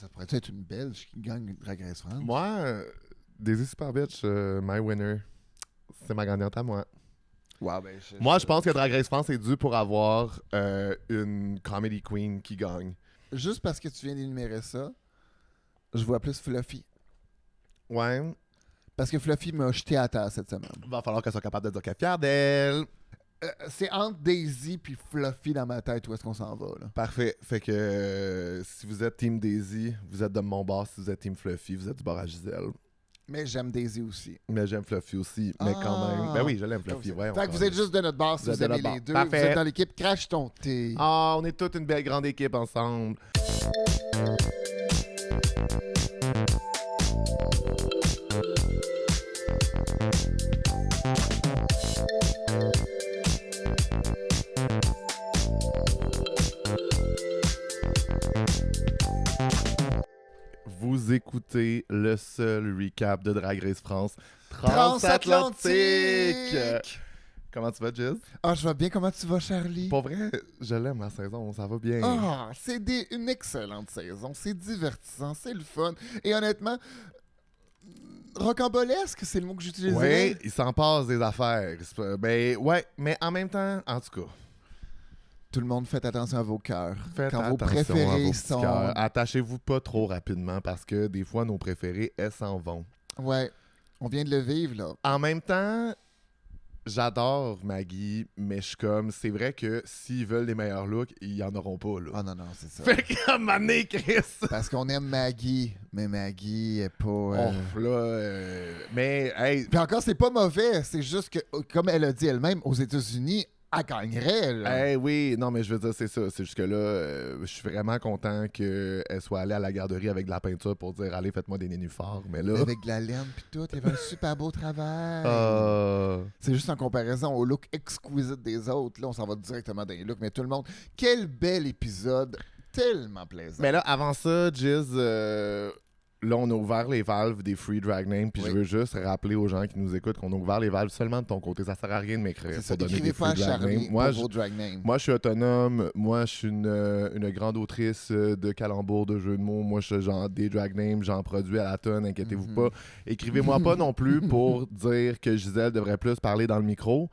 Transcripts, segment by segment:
Ça pourrait être une Belge qui gagne Drag Race France? Moi, Daisy Super Bitch, my winner. C'est ma gagnante à moi. Wow, ben, Moi, je pense que Drag Race France est dû pour avoir une comedy queen qui gagne. Juste parce que tu viens d'énumérer ça, je vois plus Fluffy. Ouais. Parce que Fluffy m'a jeté à terre cette semaine. Va falloir qu'elle soit capable de dire qu'elle est fière d'elle. C'est entre Daisy puis Fluffy dans ma tête où est-ce qu'on s'en va, là. Parfait. Fait que si vous êtes Team Daisy, vous êtes de mon bord. Si vous êtes Team Fluffy, vous êtes du bord à Gisèle. Mais j'aime Daisy aussi. Mais j'aime Fluffy aussi. Mais quand même. Ben oui, je l'aime Fluffy. Ouais, fait que vous êtes juste de notre bord si vous aimez les deux. Vous êtes dans l'équipe Crash ton thé. Ah, on est toute une belle grande équipe ensemble. Vous écoutez le seul recap de Drag Race France transatlantique. Comment tu vas, Jess? Ah, je vais bien. Comment tu vas, Charlie? Pour vrai, je l'aime la saison, ça va bien. Ah, c'est une excellente saison. C'est divertissant, c'est le fun. Et honnêtement, rocambolesque, c'est le mot que j'utiliserais. Oui, il s'en passe des affaires. Ben ouais, mais en même temps, en tout cas. Tout le monde, faites attention à vos cœurs. Faites Quand vos attention à préférés vos sont... cœurs. Attachez-vous pas trop rapidement parce que des fois, nos préférés, elles s'en vont. Ouais, on vient de le vivre, là. En même temps, j'adore Maggie, mais je suis comme, c'est vrai que s'ils veulent les meilleurs looks, ils en auront pas, là. Ah non, c'est ça. Fait qu'à un moment donné, Chris... Parce qu'on aime Maggie, mais Maggie est pas... Oh, là, mais, hey... Puis encore, c'est pas mauvais. C'est juste que, comme elle a dit elle-même, aux États-Unis, elle gagnerait, là. Hey, oui, non, mais je veux dire, c'est ça. C'est juste que là, je suis vraiment content qu'elle soit allée à la garderie avec de la peinture pour dire, allez, faites-moi des nénuphars. Mais là... Avec de la laine puis tout, il y avait un super beau travail. C'est juste en comparaison au look exquisite des autres. Là, on s'en va directement dans les looks, mais tout le monde... Quel bel épisode, tellement plaisant. Mais là, avant ça, Giz, là, on a ouvert les valves des Free Drag Name, puis Oui. je veux juste rappeler aux gens qui nous écoutent qu'on a ouvert les valves seulement de ton côté. Ça sert à rien de m'écrire C'est ça, pour donner écrivez des pas à Free Drag Charlie Name. pour vos drag names. Moi, je suis autonome. Moi, je suis une grande autrice de calembours, de jeux de mots. Moi, je suis genre des drag names, j'en produis à la tonne, inquiétez-vous pas. Écrivez-moi pas non plus pour dire que Gisèle devrait plus parler dans le micro.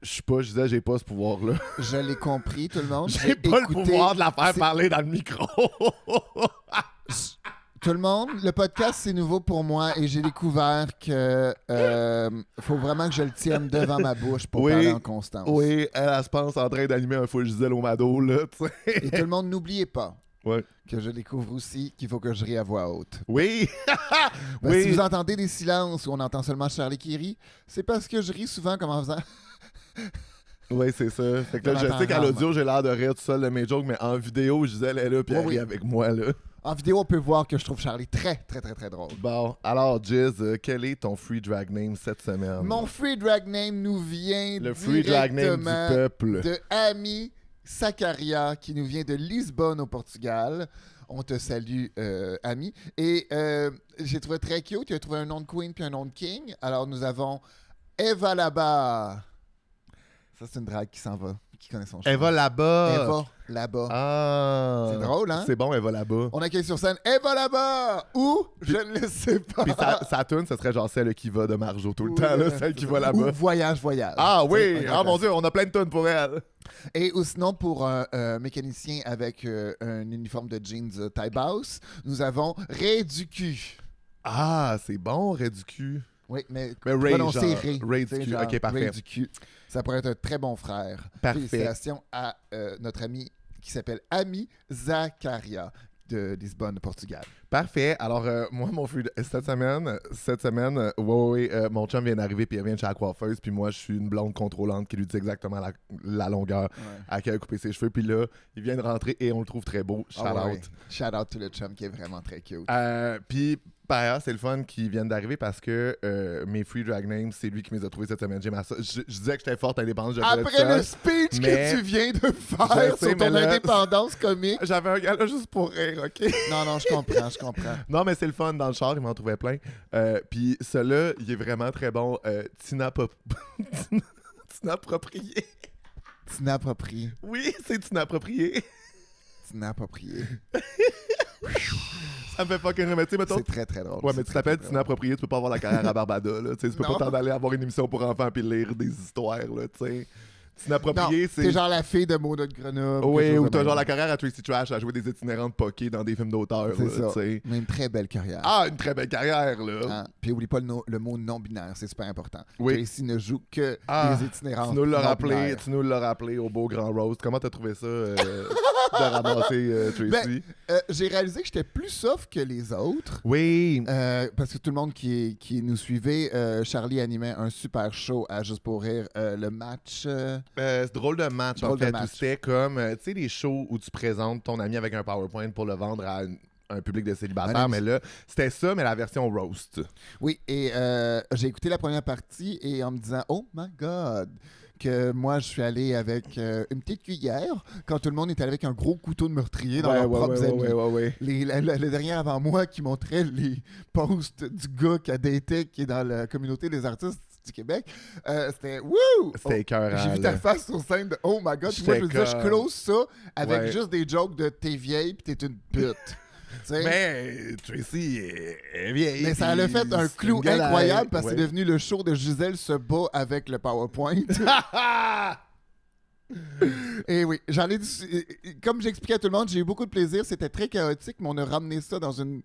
Je suis pas Gisèle, j'ai pas ce pouvoir-là. Je l'ai compris, tout le monde. J'ai pas le Écoutez, pouvoir de la faire c'est- parler dans le micro. Tout le monde, le podcast, c'est nouveau pour moi et j'ai découvert que faut vraiment que je le tienne devant ma bouche pour Oui. parler en constance. Oui, elle se pense en train d'animer un full Gisèle au Mado, là, tu sais. Et tout le monde, n'oubliez pas Ouais. que je découvre aussi qu'il faut que je rie à voix haute. Oui! Ben, oui! Si vous entendez des silences où on entend seulement Charlie qui rit, c'est parce que je ris souvent comme en faisant... Oui, c'est ça. Fait que là, On je entend sais qu'à rarement. l'audio, j'ai l'air de rire tout seul de mes jokes, mais en vidéo, Gisèle est là, puis elle Oui. rit avec moi, là. En vidéo, on peut voir que je trouve Charlie très, très, très, très drôle. Bon, alors, Giz, quel est ton free drag name cette semaine? Mon free drag name nous vient Le free drag name du directement peuple. de Ami Sakaria, qui nous vient de Lisbonne au Portugal. On te salue, Ami. Et j'ai trouvé très cute. Tu as trouvé un nom de queen puis un nom de king. Alors, nous avons Eva là-bas. Ça, c'est une drague qui s'en va, qui connaît son chemin. Elle va là-bas! Eva là-bas. Ah! C'est drôle, hein? C'est bon, elle va là-bas. On accueille sur scène Eva là-bas! Où? Je ne le sais pas. Puis sa tune, ce serait genre celle qui va de Marjo tout le Oui, temps, là, celle qui va là-bas. Ou voyage, voyage. Ah oui! C'est Ah mon Dieu, on a plein de tunes pour elle! Et ou sinon, pour un mécanicien avec un uniforme de jeans taille basse, nous avons Ray du cul. Ah, c'est bon, Ray du cul. Oui, mais Ray, prononcé genre, Ray. Ray du Tu sais, cul. genre, Ok, parfait. Ray du cul. Ça pourrait être un très bon frère. Parfait. Félicitations à notre ami qui s'appelle Ami Zakaria de Lisbonne, Portugal. Parfait. Alors, moi, mon free cette semaine, mon chum vient d'arriver puis il vient de chez la coiffeuse puis moi, je suis une blonde contrôlante qui lui dit exactement la longueur à laquelle couper ses cheveux. Puis là, il vient de rentrer et on le trouve très beau. Shout out. Shout out to le chum qui est vraiment très cute. Puis, par ailleurs, c'est le fun qu'ils viennent d'arriver parce que mes free drag names, c'est lui qui me les a trouvés cette semaine. Je disais que j'étais forte indépendante. Après le speech mais- que tu viens de Je faire sais, sur mais ton là- indépendance comique. J'avais un gars là juste pour rire, OK? Non, je comprends. Non, mais c'est le fun dans le char, il m'en trouvait plein. Puis celui-là, il est vraiment très bon. Tina Approprié. Tina approprié. Oui, c'est Tina Approprié. Tina approprié. Ça me fait fucking rire. Mais tu sais, mettons. C'est très, très drôle. Ouais, C'est mais tu très, t'appelles très Tina Approprié, tu peux pas avoir la carrière à Barbada, là. Tu sais, tu peux Non. pas t'en aller avoir une émission pour enfants puis lire des histoires, là, tu sais. Tina drôle. Non, Approprié, c'est. t'es genre la fille de Mona de Grenoble. Oui, quelque chose ou de t'as même. genre la carrière à Tracy Trash à jouer des itinérantes poké dans des films d'auteur, C'est là, ça. tu sais. Mais une très belle carrière. Ah, une très belle carrière, là. Hein? Puis oublie pas le mot non-binaire, c'est super important. Oui. Tracy ne joue que Ah, des itinérantes Tu nous l'as rappelé, non-binaires. tu nous l'as rappelé au beau grand roast. Comment t'as trouvé ça de ramasser Tracy? Ben, j'ai réalisé que j'étais plus soft que les autres. Oui. Parce que tout le monde qui nous suivait, Charlie animait un super show à Juste pour rire, le match. C'est drôle de match, Drôle en fait. de match. Où c'était comme, tu sais, les shows où tu présentes ton ami avec un PowerPoint pour le vendre à un public de célibataires, Un mais là, c'était ça, mais la version roast. Oui, et j'ai écouté la première partie et en me disant « Oh my God! » que moi, je suis allé avec une petite cuillère quand tout le monde est allé avec un gros couteau de meurtrier dans leurs propres amis. ouais. Le dernier avant moi qui montrait les posts du gars qui a daté, qui est dans la communauté des artistes du Québec, c'était « Wouh! » C'était écœurant. J'ai vu ta face sur scène de « Oh my God! » Puis moi, je me disais, je close ça avec Ouais. juste des jokes de « T'es vieille puis t'es une pute. » Tu sais? Mais Tracy est vieille. Mais ça a fait un clou c'est une galère. incroyable parce que Ouais. c'est devenu le show de Gisèle se bat avec le PowerPoint. Et oui, j'en ai comme j'expliquais à tout le monde, j'ai eu beaucoup de plaisir. C'était très chaotique, mais on a ramené ça dans une.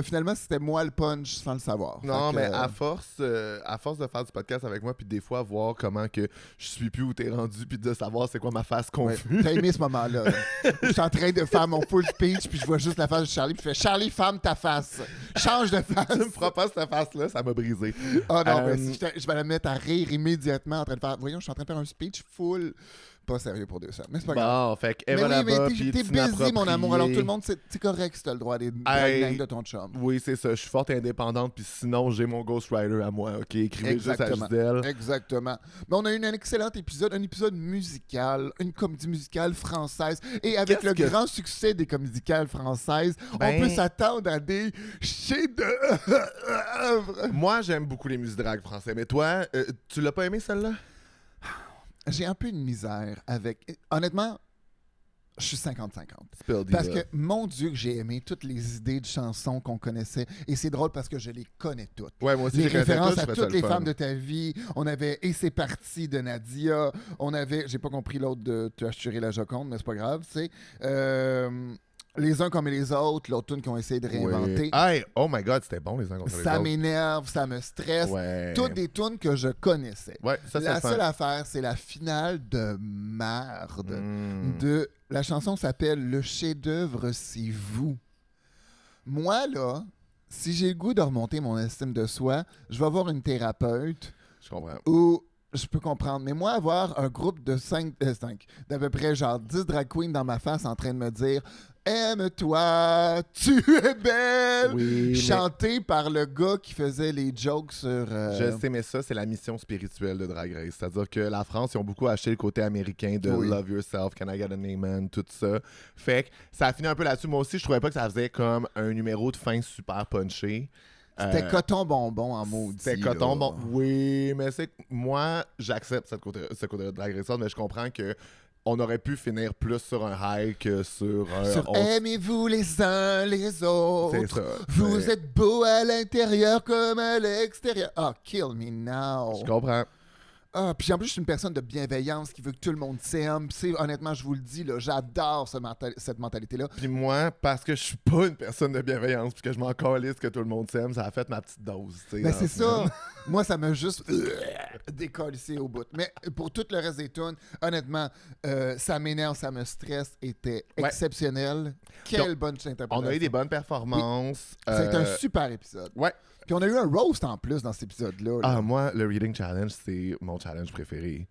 Finalement, c'était moi le punch sans le savoir. Non, Fait que, mais à force de faire du podcast avec moi, puis des fois voir comment que je suis plus où t'es rendu, puis de savoir c'est quoi ma face ouais, confuse. t'as aimé ce moment-là. Je suis en train de faire mon full speech, puis je vois juste la face de Charlie, puis je fais Charlie, ferme ta face. Change de face. Tu me feras pas cette face-là, ça m'a brisé. Oh non, mais Euh, si je vais la mettre à rire immédiatement en train de faire. Voyons, je suis en train de faire un speech full. Pas sérieux pour 200. Mais c'est pas grave. Bon, fait que Mais Eva oui, là-bas, mais puis t'es Tina busy, mon amour. Alors tout le Approprié. monde, c'est correct si t'as le droit des Hey. blagues de ton chum. Oui, c'est ça. Je suis forte et indépendante, puis sinon, j'ai mon ghostwriter à moi. OK, écrivez juste à Exactement. Gisèle. Exactement. Mais on a eu un excellent épisode, un épisode musical, une comédie musicale française. Et avec Qu'est-ce le que- grand succès des comédies musicales françaises, Ben- on peut s'attendre à des chefs-d'œuvre. Moi, j'aime beaucoup les musiques drag français, mais toi, tu l'as pas aimé celle-là? J'ai un peu une misère avec. Honnêtement, je suis 50-50. Spill Parce Diva. que, mon Dieu, que j'ai aimé toutes les idées de chansons qu'on connaissait. Et c'est drôle parce que je les connais toutes. Ouais, moi aussi, Les je connaissais références tout, je à trouvais ça toutes le les fun. femmes de ta vie. On avait Et c'est parti de Nadia. On avait, j'ai pas compris l'autre de Tu as assuré la Joconde, mais c'est pas grave, tu sais. Les uns comme les autres, l'autre tune qu'on a essayé de réinventer. Ouais. Hey, oh my god, c'était bon les uns contre les Ça autres. m'énerve, ça me stresse. Ouais. Toutes des tunes que je connaissais. Ouais, ça c'est La le fun. seule affaire, c'est la finale de merde. Mm. De la chanson s'appelle Le chef-d'œuvre, c'est vous. Moi, là, si j'ai le goût de remonter mon estime de soi, je vais voir une thérapeute Je comprends. où je peux comprendre. Mais moi, avoir un groupe de 5 d'à peu près genre 10 drag queens dans ma face en train de me dire Aime-toi, tu es belle, Oui, mais chanté par le gars qui faisait les jokes sur. je sais, mais ça, c'est la mission spirituelle de Drag Race. C'est-à-dire que la France, ils ont beaucoup acheté le côté américain de Oui. Love Yourself, Can I Get an Amen, tout ça. Fait que ça a fini un peu là-dessus. Moi aussi, je trouvais pas que ça faisait comme un numéro de fin super punché. C'était coton bonbon en maudit. C'était coton, là. bon. Oui, mais c'est que moi, j'accepte ce côté de Drag Race, mais je comprends que on aurait pu finir plus sur un high que sur un. Sur Aimez-vous les uns les autres. C'est ça. Vous c'est- êtes beaux à l'intérieur comme à l'extérieur. Ah, kill me now. Je comprends. Ah, puis en plus, je suis une personne de bienveillance qui veut que tout le monde s'aime. Puis honnêtement, je vous le dis, là, j'adore cette mentalité-là. Puis moi, parce que je suis pas une personne de bienveillance, puis que je m'en calisse que tout le monde s'aime, ça a fait ma petite dose. Tu sais, Ben, dans c'est ce moment. ça. Moi, ça m'a juste décollissé au bout. Mais pour tout le reste des tunes, honnêtement, ça m'énerve, ça me stresse, était Ouais. exceptionnel. Quelle Donc, bonne interprétation. On a eu des bonnes performances. C'était un super épisode. Ouais. Puis on a eu un roast en plus dans cet épisode-là. là. Ah, moi, le Reading Challenge, c'est mon challenge préféré.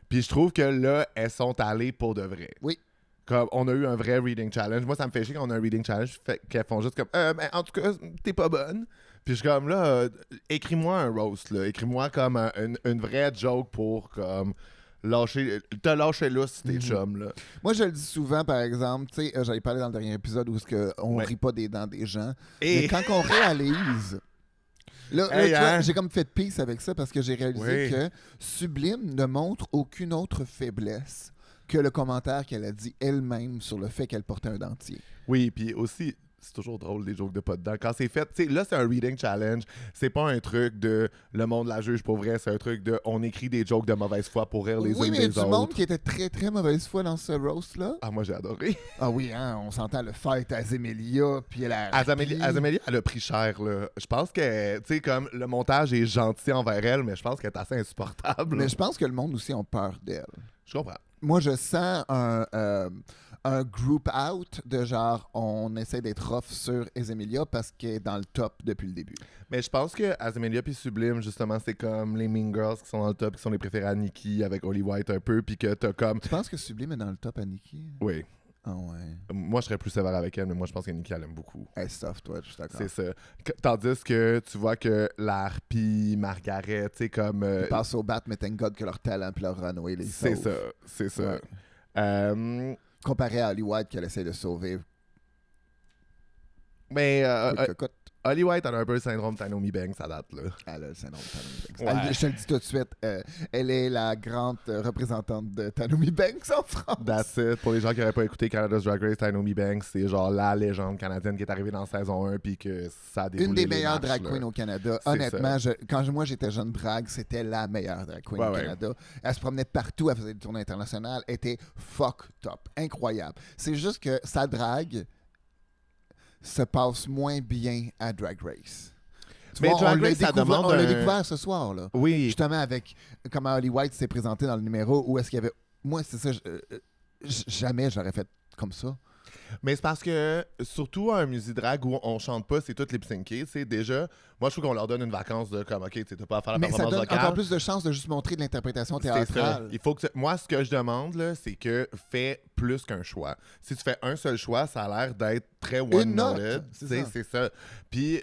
Puis je trouve que là, elles sont allées pour de vrai. Oui. Comme on a eu un vrai Reading Challenge. Moi, ça me fait chier quand on a un Reading Challenge qu'elles font juste comme ben, en tout cas, t'es pas bonne. Puis je suis comme là, écris-moi un roast, là. Écris-moi comme une vraie joke pour comme te lâcher lousse tes chums, là. Moi, je le dis souvent, par exemple, tu sais, j'avais parlé dans le dernier épisode où on Ouais. rit pas des dents des gens. Et Mais quand on réalise... Là, Hey, tu vois, hein? j'ai comme fait peace avec ça parce que j'ai réalisé Oui. que Sublime ne montre aucune autre faiblesse que le commentaire qu'elle a dit elle-même sur le fait qu'elle portait un dentier. oui, puis aussi, c'est toujours drôle des jokes de pas dedans. Quand c'est fait, tu sais, là, c'est un reading challenge. C'est pas un truc de le monde la juge pour vrai. C'est un truc de on écrit des jokes de mauvaise foi pour rire les Oui, unes mais il y a des du autres. monde qui était très, très mauvaise foi dans ce roast-là. Ah, moi, j'ai adoré. Ah oui, hein, on s'entend le fight à Zémélia, puis elle a... Azamélie, elle a pris cher, là. Je pense que, tu sais, comme le montage est gentil envers elle, mais je pense qu'elle est assez insupportable. Mais je pense que le monde aussi a peur d'elle. Je comprends. Moi, je sens un group out de genre, on essaie d'être rough sur Ezemilia parce qu'elle est dans le top depuis le début. Mais je pense que Azamelia puis Sublime, justement, c'est comme les Mean Girls qui sont dans le top, qui sont les préférés à Nikki avec Holly White un peu, puis que t'as comme... Tu penses que Sublime est dans le top à Nikki? Oui. Ah ouais. Moi, je serais plus sévère avec elle, mais moi, je pense que Nikki, elle aime beaucoup. Elle est soft, toi, je suis d'accord. C'est ça. Tandis que tu vois que la harpie, Margaret, tu sais, comme... Ils passent au bat, mais thank God que leur talent puis leur runway les c'est sauve. ça, c'est ça. Ouais. Comparé à Holly White qu'elle essaie de sauver. Mais Coûte. Holly White, elle a un peu le syndrome Tanomi Banks à date, là. Elle a le syndrome de Tanomi Banks. Ouais. Je te le dis tout de suite, elle est la grande représentante de Tanomi Banks en France. That's it. Pour les gens qui n'auraient pas écouté Canada's Drag Race, Tanomi Banks, c'est genre la légende canadienne qui est arrivée dans saison 1 puis que ça a déboulé Une des les meilleures marches, drag là. queens au Canada. C'est Honnêtement, quand moi j'étais jeune drag, c'était la meilleure drag queen au Canada. Elle se promenait partout, elle faisait des tournées internationales, elle était fuck top, incroyable. C'est juste que sa drag se passe moins bien à Drag Race. Tu Mais vois, Drag Race, ça demande on l'a un- découvert ce soir, là. Oui. Justement, avec comment Holly White s'est présenté dans le numéro, où est-ce qu'il y avait... Moi, c'est ça, jamais j'aurais fait comme ça. Mais c'est parce que, surtout à un musidrag où on chante pas, c'est tout lip-syncé, c'est déjà... Moi, je trouve qu'on leur donne une vacance de comme, OK, tu t'as pas à faire la Mais ça performance donne vocale. encore plus de chances de juste montrer de l'interprétation C'est ça. théâtrale. Il faut que moi, ce que je demande, là, c'est que fais plus qu'un choix. Si tu fais un seul choix, ça a l'air d'être très Une note, one-noted. c'est Tu sais, ça. c'est ça. Puis,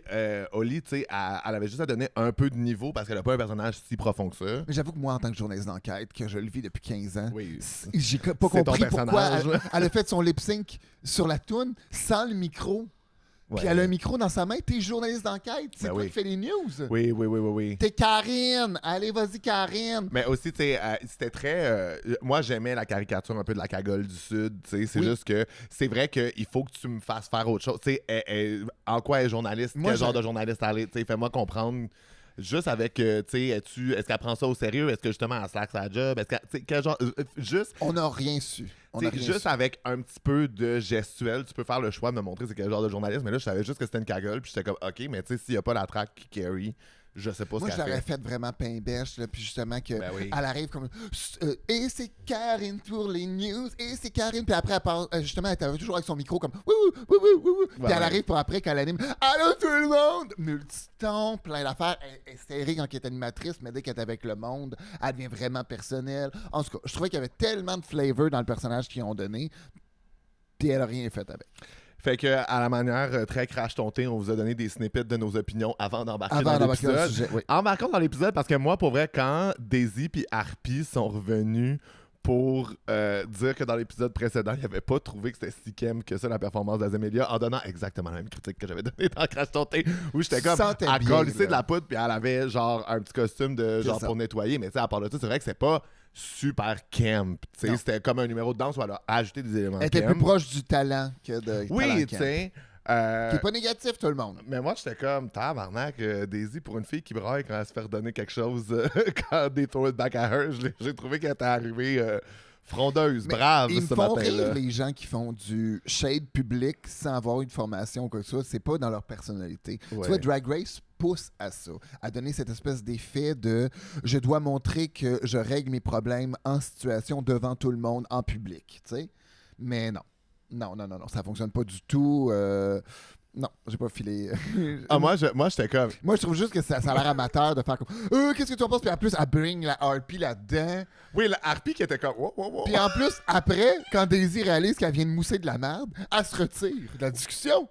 Oli, tu sais, elle avait juste à donner un peu de niveau parce qu'elle n'a pas un personnage si profond que ça. Mais j'avoue que moi, en tant que journaliste d'enquête, que je le vis depuis 15 ans, Oui. j'ai pas C'est ton compris pourquoi personnage, là. elle a fait son lip-sync sur la toune sans le micro. Puis Ouais. elle a un micro dans sa main. T'es journaliste d'enquête. C'est Ben toi oui. qui fais les news. Oui. T'es Karine. Allez, vas-y, Karine. Mais aussi, tu sais, c'était très... moi, j'aimais la caricature un peu de la cagole du Sud, tu sais. C'est Oui. juste que c'est vrai qu'il faut que tu me fasses faire autre chose. Tu sais, en quoi elle est journaliste? Moi, Quel genre je- de journaliste elle est? Tu sais, fais-moi comprendre... Juste avec, tu sais, est-ce qu'elle prend ça au sérieux? Est-ce que justement elle slack sa job? Est-ce que, tu sais, quel genre... juste... On n'a rien su. On Tu a sais, rien juste su. avec un petit peu de gestuel, tu peux faire le choix de me montrer c'est quel genre de journaliste. Mais là, je savais juste que c'était une cagole. Puis j'étais comme, OK, mais tu sais, s'il n'y a pas la track qui carry, je sais pas Moi, ce je qu'elle l'aurais fait. fait vraiment pain bêche, là, puis justement que Ben oui. elle arrive comme et c'est Karine pour les news, et c'est Karine, puis après elle parle, justement elle était toujours avec son micro comme puis elle ouais. arrive pour après qu'elle anime allô tout le monde, multiton, plein d'affaires, elle est stérile quand elle est animatrice, mais dès qu'elle est avec le monde, elle devient vraiment personnelle. En tout cas, je trouvais qu'il y avait tellement de flavor dans le personnage qu'ils ont donné, puis elle a rien fait avec. Fait que, à la manière très crash tonté, on vous a donné des snippets de nos opinions avant d'embarquer Avant dans d'embarquer dans le l'épisode. sujet, oui. Embarquons dans l'épisode parce que moi, pour vrai, quand Daisy puis Harpy sont revenus pour dire que dans l'épisode précédent, ils n'avaient pas trouvé que c'était si kem que ça, la performance d'Azemelia, en donnant exactement la même critique que j'avais donnée dans Crash Tonté, où j'étais comme, Sentais à bien, colisser là. de la poudre, puis elle avait genre un petit costume de C'est genre ça. pour nettoyer, mais tu sais, à part de ça, c'est vrai que c'est pas super camp. Tu sais, Non. c'était comme un numéro de danse où elle a ajouté des éléments Elle était camp. plus proche du talent que de Oui, talent tu camp. sais. Qui est pas négatif, tout le monde. Mais moi, j'étais comme, tabarnak, Daisy, pour une fille qui braille quand elle se fait redonner quelque chose, quand des throw it back à her, j'ai trouvé qu'elle était arrivée frondeuse, Mais brave ils me ce font matin-là. rire, les gens qui font du shade public sans avoir une formation ou quoi que ce soit. C'est pas dans leur personnalité. Ouais. Tu vois, Drag Race pousse à ça, à donner cette espèce d'effet de je dois montrer que je règle mes problèmes en situation devant tout le monde, en public. Tu sais? Mais non. Non, ça fonctionne pas du tout. Non, j'ai pas filé. Ah, moi, j'étais comme, Moi, je trouve juste que ça a l'air amateur de faire comme qu'est-ce que tu en penses? Puis en plus, elle bring la RP là-dedans. oui, la Harpy qui était comme, wow. Puis en plus, après, quand Daisy réalise qu'elle vient de mousser de la merde, elle se retire de la discussion.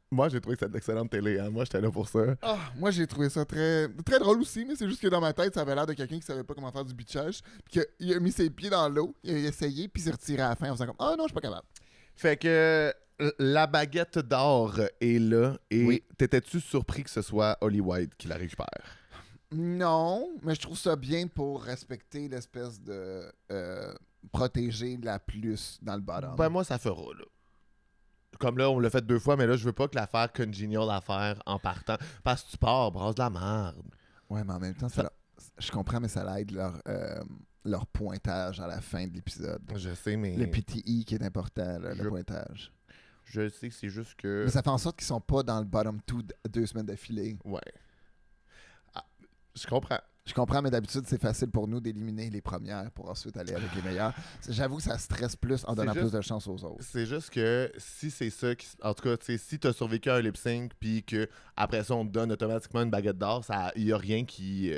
Moi, j'ai trouvé que c'était de l'excellente télé, hein. Moi, j'étais là pour ça. Ah, moi, j'ai trouvé ça très, très drôle aussi, mais c'est juste que dans ma tête, ça avait l'air de quelqu'un qui savait pas comment faire du bitchage, puis qu'il a mis ses pieds dans l'eau, il a essayé, puis il s'est retiré à la fin en faisant comme non, je suis pas capable. Fait que la baguette d'or est là, et Oui. t'étais-tu surpris que ce soit Holly White qui la récupère? Non, mais je trouve ça bien pour respecter l'espèce de protéger la plus dans le bottom. Ben, moi, ça fera, là. comme là, on l'a fait 2 fois, mais là, je veux pas que l'affaire congenial à faire en partant. Parce que tu pars, brasse de la merde. Ouais, mais en même temps, je comprends, mais ça aide leur pointage à la fin de l'épisode. Je sais, mais... Le PTE qui est important, là, le pointage. Je sais que c'est juste que... Mais ça fait en sorte qu'ils sont pas dans le bottom 2 semaines d'affilée. Ouais. Ah, je comprends. Je comprends, mais d'habitude, c'est facile pour nous d'éliminer les premières pour ensuite aller avec les meilleures. J'avoue que ça stresse plus en donnant plus de chance aux autres. C'est juste que si c'est ça qui... En tout cas, si tu as survécu à un lip sync puis qu'après ça, on te donne automatiquement une baguette d'or, il n'y a rien qui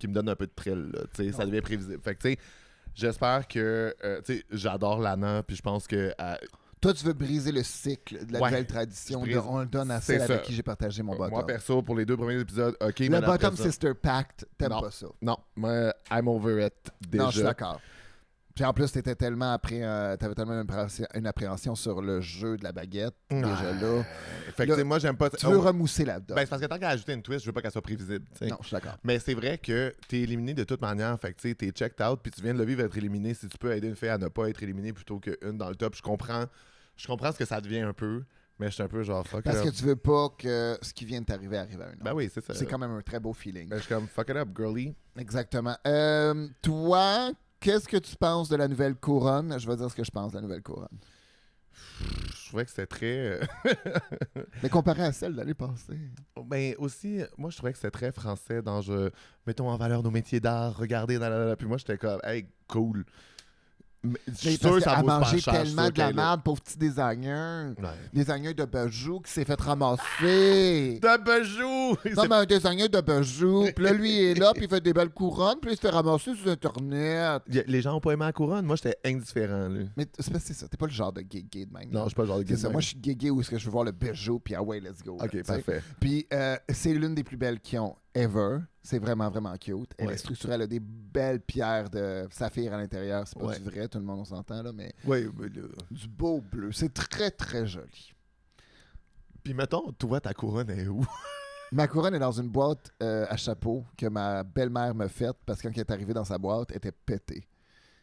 me donne un peu de thrill. Là, ça devient prévisible. Fait que, tu sais, j'espère que... tu sais, j'adore Lana, puis je pense que... Toi, tu veux briser le cycle de la nouvelle tradition. On le donne à celle avec qui j'ai partagé mon bottom. Moi, perso, pour les 2 premiers épisodes, OK, le mais bottom sister pact, t'aimes pas ça? Non, moi, I'm over it, déjà. Non, je suis d'accord. Puis en plus, t'avais tellement une appréhension sur le jeu de la baguette, déjà là. Fait que, moi, j'aime pas... Tu veux remousser là-dedans. Ben, c'est parce que tant qu'à ajouter une twist, je veux pas qu'elle soit prévisible. T'sais. Non, je suis d'accord. Mais c'est vrai que t'es éliminé de toute manière. Fait que, tu sais, t'es checked out, puis tu viens de le vivre être éliminé. Si tu peux aider une fille à ne pas être éliminée plutôt qu'une dans le top, je comprends ce que ça devient un peu, mais je suis un peu genre fuck Parce it up. que tu veux pas que ce qui vient de t'arriver arrive à un autre. Ben oui, c'est ça. C'est quand même un très beau feeling. Ben, je suis comme fuck it up, girly. Exactement. Toi, qu'est-ce que tu penses de la nouvelle couronne? Je vais dire ce que je pense de la nouvelle couronne. Je trouvais que c'était très... Mais comparé à celle de l'année passée. Ben aussi, moi je trouvais que c'était très français dans mettons en valeur nos métiers d'art, regardez, puis moi j'étais comme, hey, cool. Mais je suis sûr que ça vaut pas cher. Tellement de la merde, pauvre petit designer. Ouais. Designer de Bajou qui s'est fait ramasser. De Bajou! Non, mais un designer de Bajou. Puis là, lui, il est là, puis il fait des belles couronnes, puis il se fait ramasser sur Internet. Les gens ont pas aimé la couronne. Moi, j'étais indifférent, lui. Mais c'est ça. T'es pas le genre de gay de même. Non, je suis pas le genre de gay de même. Moi, je suis gay où est-ce que je veux voir le Bajou, puis ah ouais, let's go. OK, là, parfait. Puis c'est l'une des plus belles qu'ils ont ever. C'est vraiment, vraiment cute. Elle est structurée, elle a des belles pierres de saphir à l'intérieur. C'est pas du vrai, tout le monde on s'entend, là, mais du beau bleu. C'est très, très joli. Puis mettons, toi, ta couronne est où? Ma couronne est dans une boîte à chapeau que ma belle-mère m'a faite parce que quand elle est arrivée dans sa boîte, elle était pétée.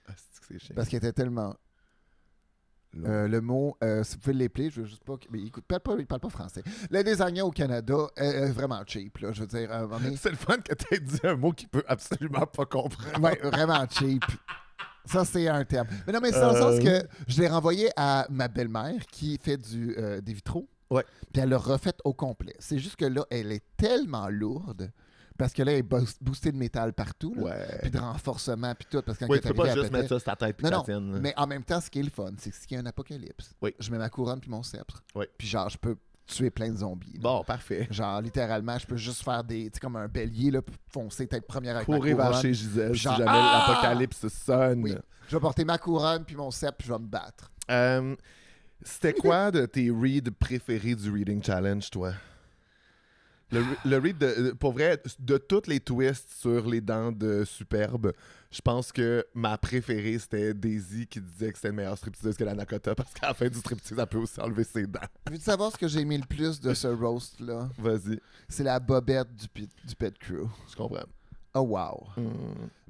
Ah, c'est chiant. Parce qu'elle était tellement... le mot, si vous pouvez l'épeler, je veux juste pas... Mais écoute, il parle pas français. Le designer au Canada est vraiment cheap, là. Je veux dire... C'est le fun que tu aies dit un mot qu'il peut absolument pas comprendre. Ouais, vraiment cheap. Ça, c'est un terme. Mais non, mais c'est dans le sens que je l'ai renvoyé à ma belle-mère qui fait des vitraux. Ouais. Puis elle l'a refaite au complet. C'est juste que là, elle est tellement lourde parce que là, elle est boostée de métal partout. Là, puis de renforcement, puis tout. Parce que quand tu peux pas juste mettre ça sur ta tête puis non, ta tienne. mais en même temps, ce qui est le fun, c'est qu'il y a un apocalypse. Oui. Je mets ma couronne puis mon sceptre. Oui. Puis genre, je peux tuer plein de zombies. Là. Bon, parfait. Genre, littéralement, je peux juste faire des... Tu sais, comme un bélier, là, foncer, être première avec courir ma couronne. vers chez Gisèle genre, si jamais l'apocalypse sonne. Oui. Je vais porter ma couronne puis mon sceptre puis je vais me battre. C'était quoi de tes reads préférés du Reading Challenge, toi? Le read, pour vrai, de toutes les twists sur les dents de Superbe, je pense que ma préférée, c'était Daisy qui disait que c'était une meilleure stripteaseuse que la Nakota parce qu'à la fin du striptease, elle peut aussi enlever ses dents. Veux-tu savoir ce que j'ai aimé le plus de ce roast-là? Vas-y. C'est la bobette du Pet Crew. Je comprends. Oh wow!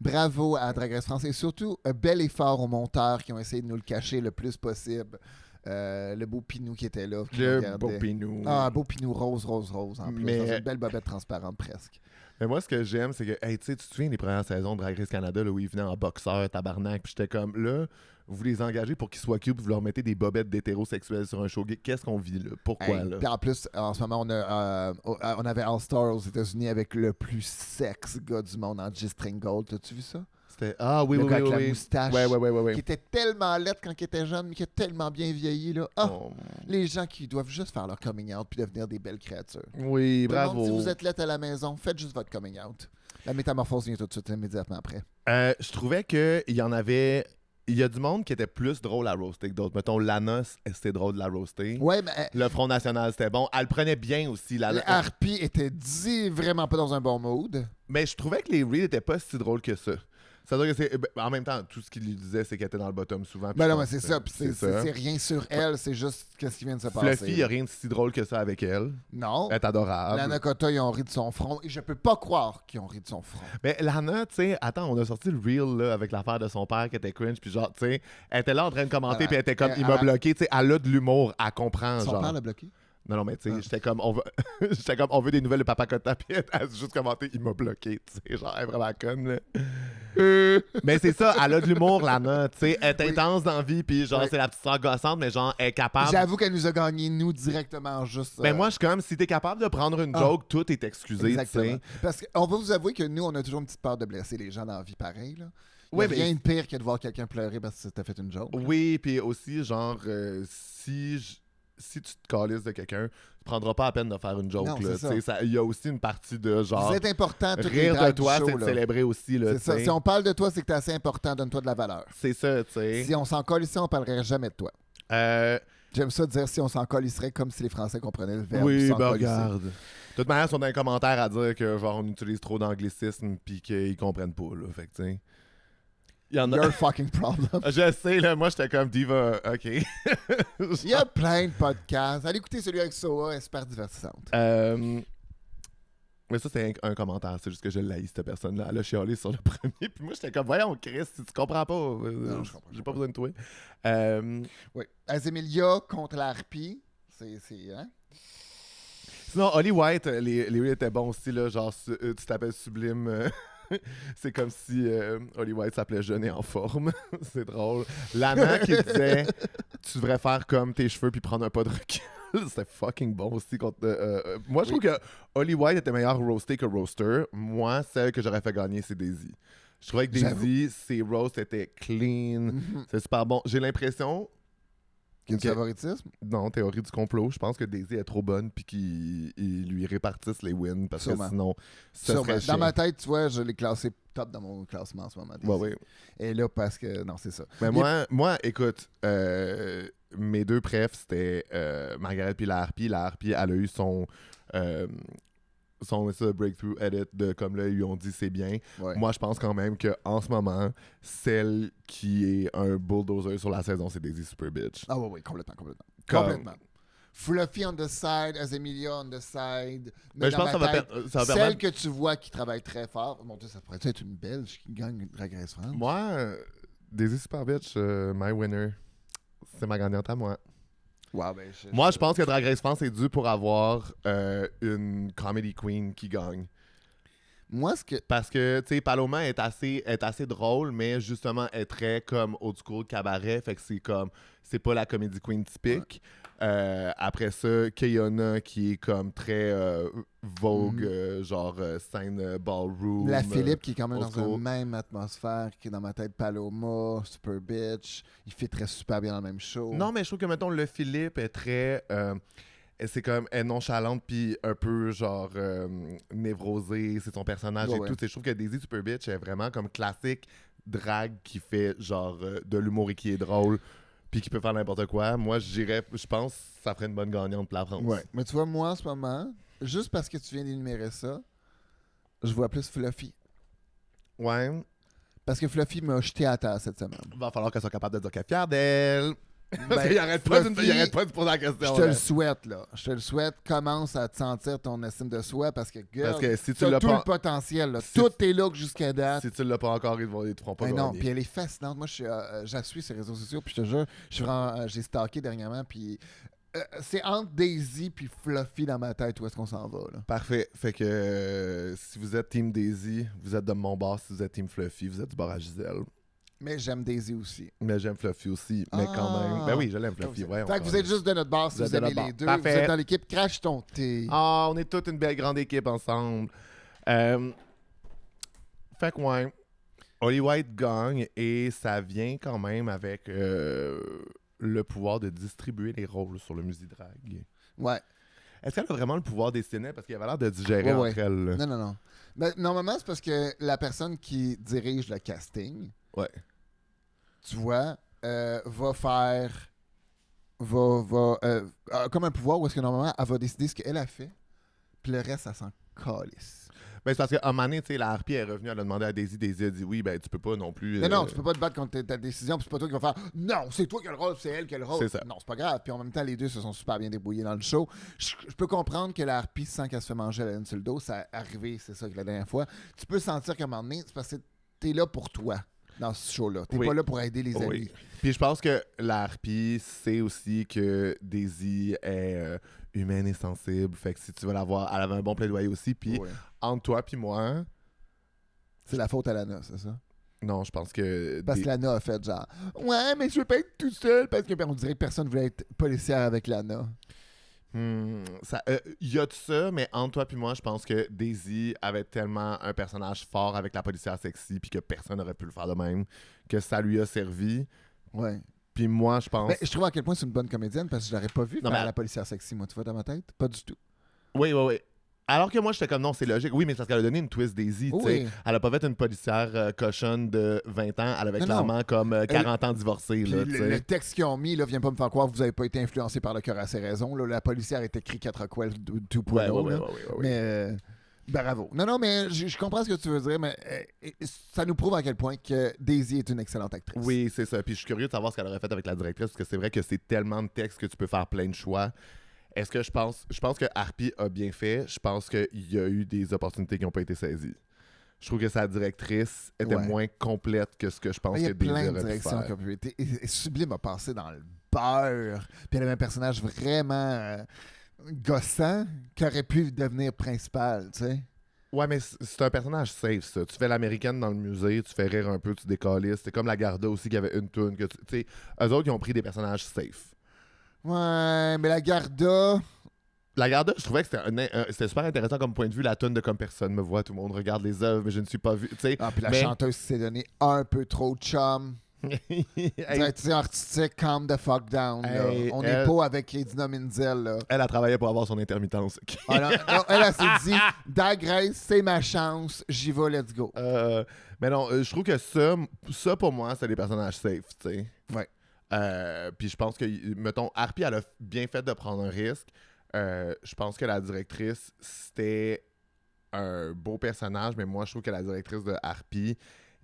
Bravo à Drag Race France et surtout un bel effort aux monteurs qui ont essayé de nous le cacher le plus possible. Le beau Pinou qui était là. Le beau Pinou. Ah, un beau Pinou rose en plus. Mais... Dans une belle bobette transparente presque. Mais moi, ce que j'aime, c'est que, hey, tu sais, tu te souviens des premières saisons de Drag Race Canada là, où ils venaient en boxeur, tabarnak, puis j'étais comme, là, vous les engagez pour qu'ils soient cute, vous leur mettez des bobettes d'hétérosexuels sur un show gay. Qu'est-ce qu'on vit là? Pourquoi, là? Puis en plus, en ce moment, on avait All-Star aux États-Unis avec le plus sexe gars du monde en G-String Gold. T'as-tu vu ça? Ah oui, le oui, gars oui, avec la oui. moustache. Ouais. Qui était tellement laide quand il était jeune, mais qui a tellement bien vieilli. Là. Les gens qui doivent juste faire leur coming out puis devenir des belles créatures. Oui, Tout le bravo. monde, si vous êtes laide à la maison, faites juste votre coming out. La métamorphose vient tout de suite, immédiatement après. Je trouvais qu'il y en avait... Il y a du monde qui était plus drôle à roaster que d'autres. Mettons, Lana, c'était drôle de la roaster. Ouais, mais... Le Front National, c'était bon. Elle le prenait bien aussi. Le Harpy était dit vraiment pas dans un bon mood. Mais je trouvais que les reels étaient pas si drôles que ça. Ça veut dire que c'est. Ben, en même temps, tout ce qu'il lui disait, c'est qu'elle était dans le bottom souvent. Ben je non, pense mais c'est que ça. Puis c'est rien sur elle, c'est juste ce qui vient de se passer. Fluffy, il n'y a rien de si drôle que ça avec elle. Non. Elle est adorable. Lana Kota, ils ont ri de son front. Et je peux pas croire qu'ils ont ri de son front. Mais Lana, tu sais, attends, on a sorti le reel là, avec l'affaire de son père qui était cringe, puis genre, tu sais, elle était là en train de commenter, puis elle était comme, il m'a bloqué, tu sais, elle a de l'humour, elle comprend, Son genre. père l'a bloqué? Non, mais tu sais, j'étais comme, on veut des nouvelles de Papa Cotta, puis elle a juste commenté, il m'a bloqué, tu sais, genre, elle est vraiment conne, là. Mais c'est ça, elle a de l'humour, Lana, tu sais, elle est intense dans la vie, puis genre, c'est la petite sœur gossante, mais genre, elle est capable. J'avoue qu'elle nous a gagné, nous, directement, juste. Mais moi, je suis comme, si t'es capable de prendre une joke, tout est excusé, tu exactement. sais. Parce qu'on va vous avouer que nous, on a toujours une petite peur de blesser les gens dans la vie pareil, là. Il y Ouais, a rien de pire que de voir quelqu'un pleurer parce que t'as fait une joke. Oui, puis aussi, genre, si tu te calisses de quelqu'un, tu prendras pas la peine de faire une joke. Non, là. c'est Il y a aussi une partie de genre. Vous êtes important, toutes les rire de drags toi, du show, c'est de là. célébrer aussi. Là, C'est ça. t'sais. Si on parle de toi, c'est que t'es assez important, donne-toi de la valeur. C'est ça, tu sais. Si on s'en colle ici, on parlerait jamais de toi. J'aime ça dire si on s'en colisserait comme si les Français comprenaient le verbe. Oui, s'en ben colisser. regarde. De toute manière, ils sont dans les commentaires à dire que genre on utilise trop d'anglicisme puis qu'ils comprennent pas. Là. Fait que, tu sais. Il y en a. Your fucking problem. Je sais, là, moi j'étais comme Diva, ok. Il y a plein de podcasts. Allez écouter celui avec Soa, elle est super divertissante. Mais ça, c'est un commentaire. C'est juste que je l'haïs, cette personne-là. Elle a chialé sur le premier. Puis moi, j'étais comme, voyons, Chris, si tu comprends pas, Non, je comprends j'ai pas besoin de toi. Oui. Azemilia contre la harpie. C'est hein? Sinon, Holly White, les reels étaient bons aussi, là. Genre, tu t'appelles Sublime. C'est comme si Holly White s'appelait Jeune et en forme. C'est drôle. Lana qui disait, tu devrais faire comme tes cheveux puis prendre un pas de recul. C'était fucking bon aussi. Moi, je trouve que Holly White était meilleur roasté que roaster. Moi, celle que j'aurais fait gagner, c'est Daisy. Je trouvais que Daisy, ses roasts étaient clean. C'est super bon. J'ai l'impression... Qu'il y a du favoritisme? Non, théorie du complot. Je pense que Daisy est trop bonne puis qu'ils lui répartissent les wins parce que sinon, ça serait chiant. Dans ma tête, tu vois, je l'ai classé top dans mon classement en ce moment. Daisy. Ouais. Et là, parce que... Non, c'est ça. Mais moi, écoute, mes deux prefs, c'était Margaret puis la Harpie. La Harpie, elle a eu son breakthrough edit de comme là, ils lui ont dit c'est bien. Ouais. Moi, je pense quand même qu'en ce moment, celle qui est un bulldozer sur la saison, c'est Daisy Super Bitch. Ah oui, complètement. Comme- Fluffy on the side, Azemilia on the side. Mais je pense que ça va celle permettre... que tu vois qui travaille très fort. Mon Dieu, ça pourrait être une Belge qui gagne Drag Race France. Moi, Daisy Super Bitch, my winner. C'est ma gagnante à moi. Wow, ben, Moi, je pense que Drag Race France est dû pour avoir une comedy queen qui gagne. Moi, ce que... Parce que, tu sais, Paloma est assez drôle, mais justement, est très comme old school cabaret. Fait que c'est comme, c'est pas la comedy queen typique. Après ça, Kayona qui est comme très Vogue, genre scène ballroom. La Philippe qui est quand même old dans school. la même atmosphère, qui est dans ma tête Paloma, Super Bitch. Il fait très super bien dans le même show. Non, mais je trouve que, mettons, le Philippe est très... c'est comme, elle est nonchalante puis un peu genre névrosée, c'est son personnage et tout. Je trouve que Daisy Super Bitch est vraiment comme classique drag qui fait genre de l'humour et qui est drôle puis qui peut faire n'importe quoi. Moi, je pense que ça ferait une bonne gagnante pour la France. Ouais. Mais tu vois, moi, en ce moment, juste parce que tu viens d'énumérer ça, je vois plus Fluffy. Ouais. Parce que Fluffy m'a jeté à terre cette semaine. Va falloir qu'elle soit capable de dire qu'elle est fière d'elle. Parce Ben, qu'il arrête pas Fluffy, de se poser la question. Je te là. le souhaite, là. Je te le souhaite. Commence à te sentir ton estime de soi parce que, girl, Parce que si tu t'as l'as tout pas... le potentiel. Là. Si- Tout est là jusqu'à date. Si tu l'as pas encore, ils te feront pas Mais non, gagner. puis elle est fascinante. Moi, je la suis sur les réseaux sociaux, puis je te jure, j'ai stalké dernièrement, puis c'est entre Daisy puis Fluffy dans ma tête où est-ce qu'on s'en va, là. Parfait. Fait que si vous êtes Team Daisy, vous êtes de mon bar. Si vous êtes Team Fluffy, vous êtes du bar à Gisèle. Mais j'aime Daisy aussi. Mais j'aime Fluffy aussi. Mais quand même. Ben oui, je l'aime Fluffy. Ouais, Fait que vous êtes juste de notre bar si vous aimez les deux. Parfait. Vous êtes dans l'équipe Crash ton thé. Ah, on est toute une belle grande équipe ensemble. Fait que ouais. Holly White gagne et ça vient quand même avec le pouvoir de distribuer les rôles sur le Musidrag. Ouais. Est-ce qu'elle a vraiment le pouvoir dessiner? Parce qu'il avait l'air de digérer Ouais. entre elles. là. Non. Ben, normalement, c'est parce que la personne qui dirige le casting, Ouais. tu vois, va faire... comme un pouvoir où est-ce que normalement, elle va décider ce qu'elle a fait, puis le reste, elle s'en calisse. Ben, c'est parce qu'à un moment donné, tu sais, la harpie est revenue, elle a demandé à Daisy. Daisy a dit oui, ben tu peux pas non plus. Mais non, tu peux pas te battre contre ta décision, puis c'est pas toi qui vas faire non, c'est toi qui as le rôle, c'est elle qui a le rôle. C'est ça. Non, c'est pas grave. Puis en même temps, les deux se sont super bien débrouillés dans le show. Je peux comprendre que la harpie sent qu'elle se fait manger à la laine sur le dos. Ça a arrivé, c'est ça, que la dernière fois. Tu peux sentir qu'à un moment donné, c'est parce que t'es là pour toi dans ce show-là. T'es Oui. pas là pour aider les amis. Oui. Puis je pense que la harpie sait aussi que Daisy est humaine et sensible. Fait que si tu veux la voir, elle avait un bon plaidoyer aussi. Puis Ouais. entre toi puis moi, C'est la faute à Lana, c'est ça? non, je pense que. Parce que Lana a fait genre ouais, mais je veux pas être tout seul parce que on dirait que personne voulait être policière avec Lana. Il y a de ça, mais entre toi puis moi, je pense que Daisy avait tellement un personnage fort avec la policière sexy puis que personne n'aurait pu le faire de même, que ça lui a servi. Ouais. Puis moi, je pense... Mais je trouve à quel point c'est une bonne comédienne parce que je l'aurais pas vu Non, faire mais- la policière sexy, moi, tu vois, dans ma tête? Pas du tout. Oui, oui, oui. Alors que moi, j'étais comme, non, c'est logique. Oui, mais c'est parce qu'elle a donné une twist Daisy, tu sais. Oui. Elle a pas fait une policière cochonne de 20 ans. Elle avait Non, clairement comme 40 ans divorcée, Puis là, tu le sais. texte qu'ils ont mis, là, vient pas me faire croire que vous avez pas été influencé par le cœur à ses raisons. Là, la policière est écrit 4 Quell 2.0. Ouais, ouais, ouais, là. ouais, ouais, ouais. Mais bravo. Non, non, mais je comprends ce que tu veux dire, mais ça nous prouve à quel point que Daisy est une excellente actrice. Oui, c'est ça. Puis je suis curieux de savoir ce qu'elle aurait fait avec la directrice, parce que c'est vrai que c'est tellement de textes que tu peux faire plein de choix. Est-ce que je pense que Harpy a bien fait. Je pense qu'il y a eu des opportunités qui n'ont pas été saisies. Je trouve que sa directrice était Ouais. moins complète que ce que je pense Il y que a Daisy plein de aurait pu directions faire. qui ont pu être. Et Sublime a passé dans le beurre. Puis elle avait un personnage vraiment gossant qui aurait pu devenir principal, tu sais. Ouais, mais c'est un personnage safe, ça. Tu fais l'américaine dans le musée, tu fais rire un peu, tu décalisses. C'est comme la Garda aussi qui avait une toune. Tu sais, eux autres, ils ont pris des personnages safe. Ouais, mais la Garda. La Garda, je trouvais que c'était super intéressant comme point de vue. La toune de Comme personne me voit, tout le monde regarde les œuvres, mais je ne suis pas vu. Tu sais, Ah, puis la mais- chanteuse s'est donné un peu trop de chum. Hey, Directrice artistique, calm the fuck down. Là. Hey, On elle- n'est pas avec Edina Menzel. Là. elle a travaillé pour avoir son intermittence. Ah, non, elle s'est dit Drag Race, c'est ma chance, j'y vais, let's go. Mais non, je trouve que ça pour moi, c'est des personnages safe, tu sais. Ouais. Puis je pense que, mettons, Harpy, elle a bien fait de prendre un risque. Je pense que la directrice, c'était un beau personnage, mais moi, je trouve que la directrice de Harpy,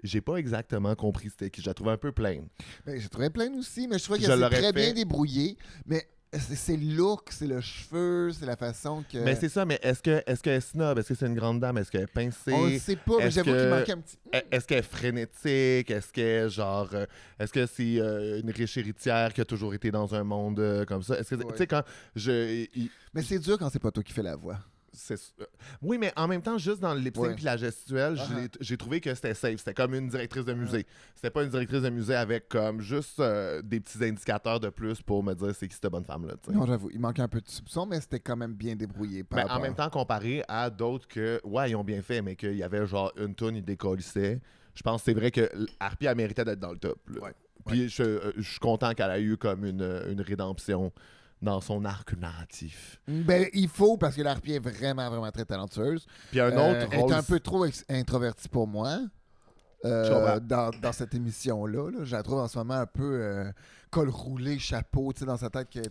j'ai pas exactement compris c'était qui. Je la trouvais un peu pleine. Ben, j'ai trouvé plein aussi, mais je trouvais Je qu'elle s'est l'aurais très fait. bien débrouillée. Mais c'est le look, c'est le cheveu, c'est la façon que. Mais c'est ça, mais est-ce qu'elle est snob? Est-ce que c'est une grande dame? Est-ce qu'elle est pincée? On le sait pas, mais est-ce j'avoue que- qu'il manquait un petit. Est-ce qu'elle est frénétique? Est-ce qu'elle genre est-ce que c'est une riche héritière qui a toujours été dans un monde comme ça? Est-ce que Ouais. tu sais quand Mais c'est dur quand c'est pas toi qui fais la voix. oui, mais en même temps, juste dans le lip sync Ouais. puis la gestuelle, j'ai trouvé que c'était safe. C'était comme une directrice de musée. C'était pas une directrice de musée avec comme juste des petits indicateurs de plus pour me dire c'est qui cette bonne femme-là. Tu sais. Non, j'avoue, il manquait un peu de soupçon, mais c'était quand même bien débrouillé. par Mais en rapport- même temps, comparé à d'autres que, ouais, ils ont bien fait, mais qu'il y avait genre une toune, ils décollissaient. Je pense que c'est vrai que Harpy a mérité d'être dans le top. Là. Ouais. Puis je suis content qu'elle ait eu comme une rédemption dans son arc narratif. Ben, il faut, parce que l'harpie est vraiment, vraiment très talentueuse. Puis un autre Elle rôle. est un peu trop introvertie pour moi. Je Dans cette émission-là, là. Je la trouve en ce moment un peu col roulé, chapeau, tu sais, dans sa tête, elle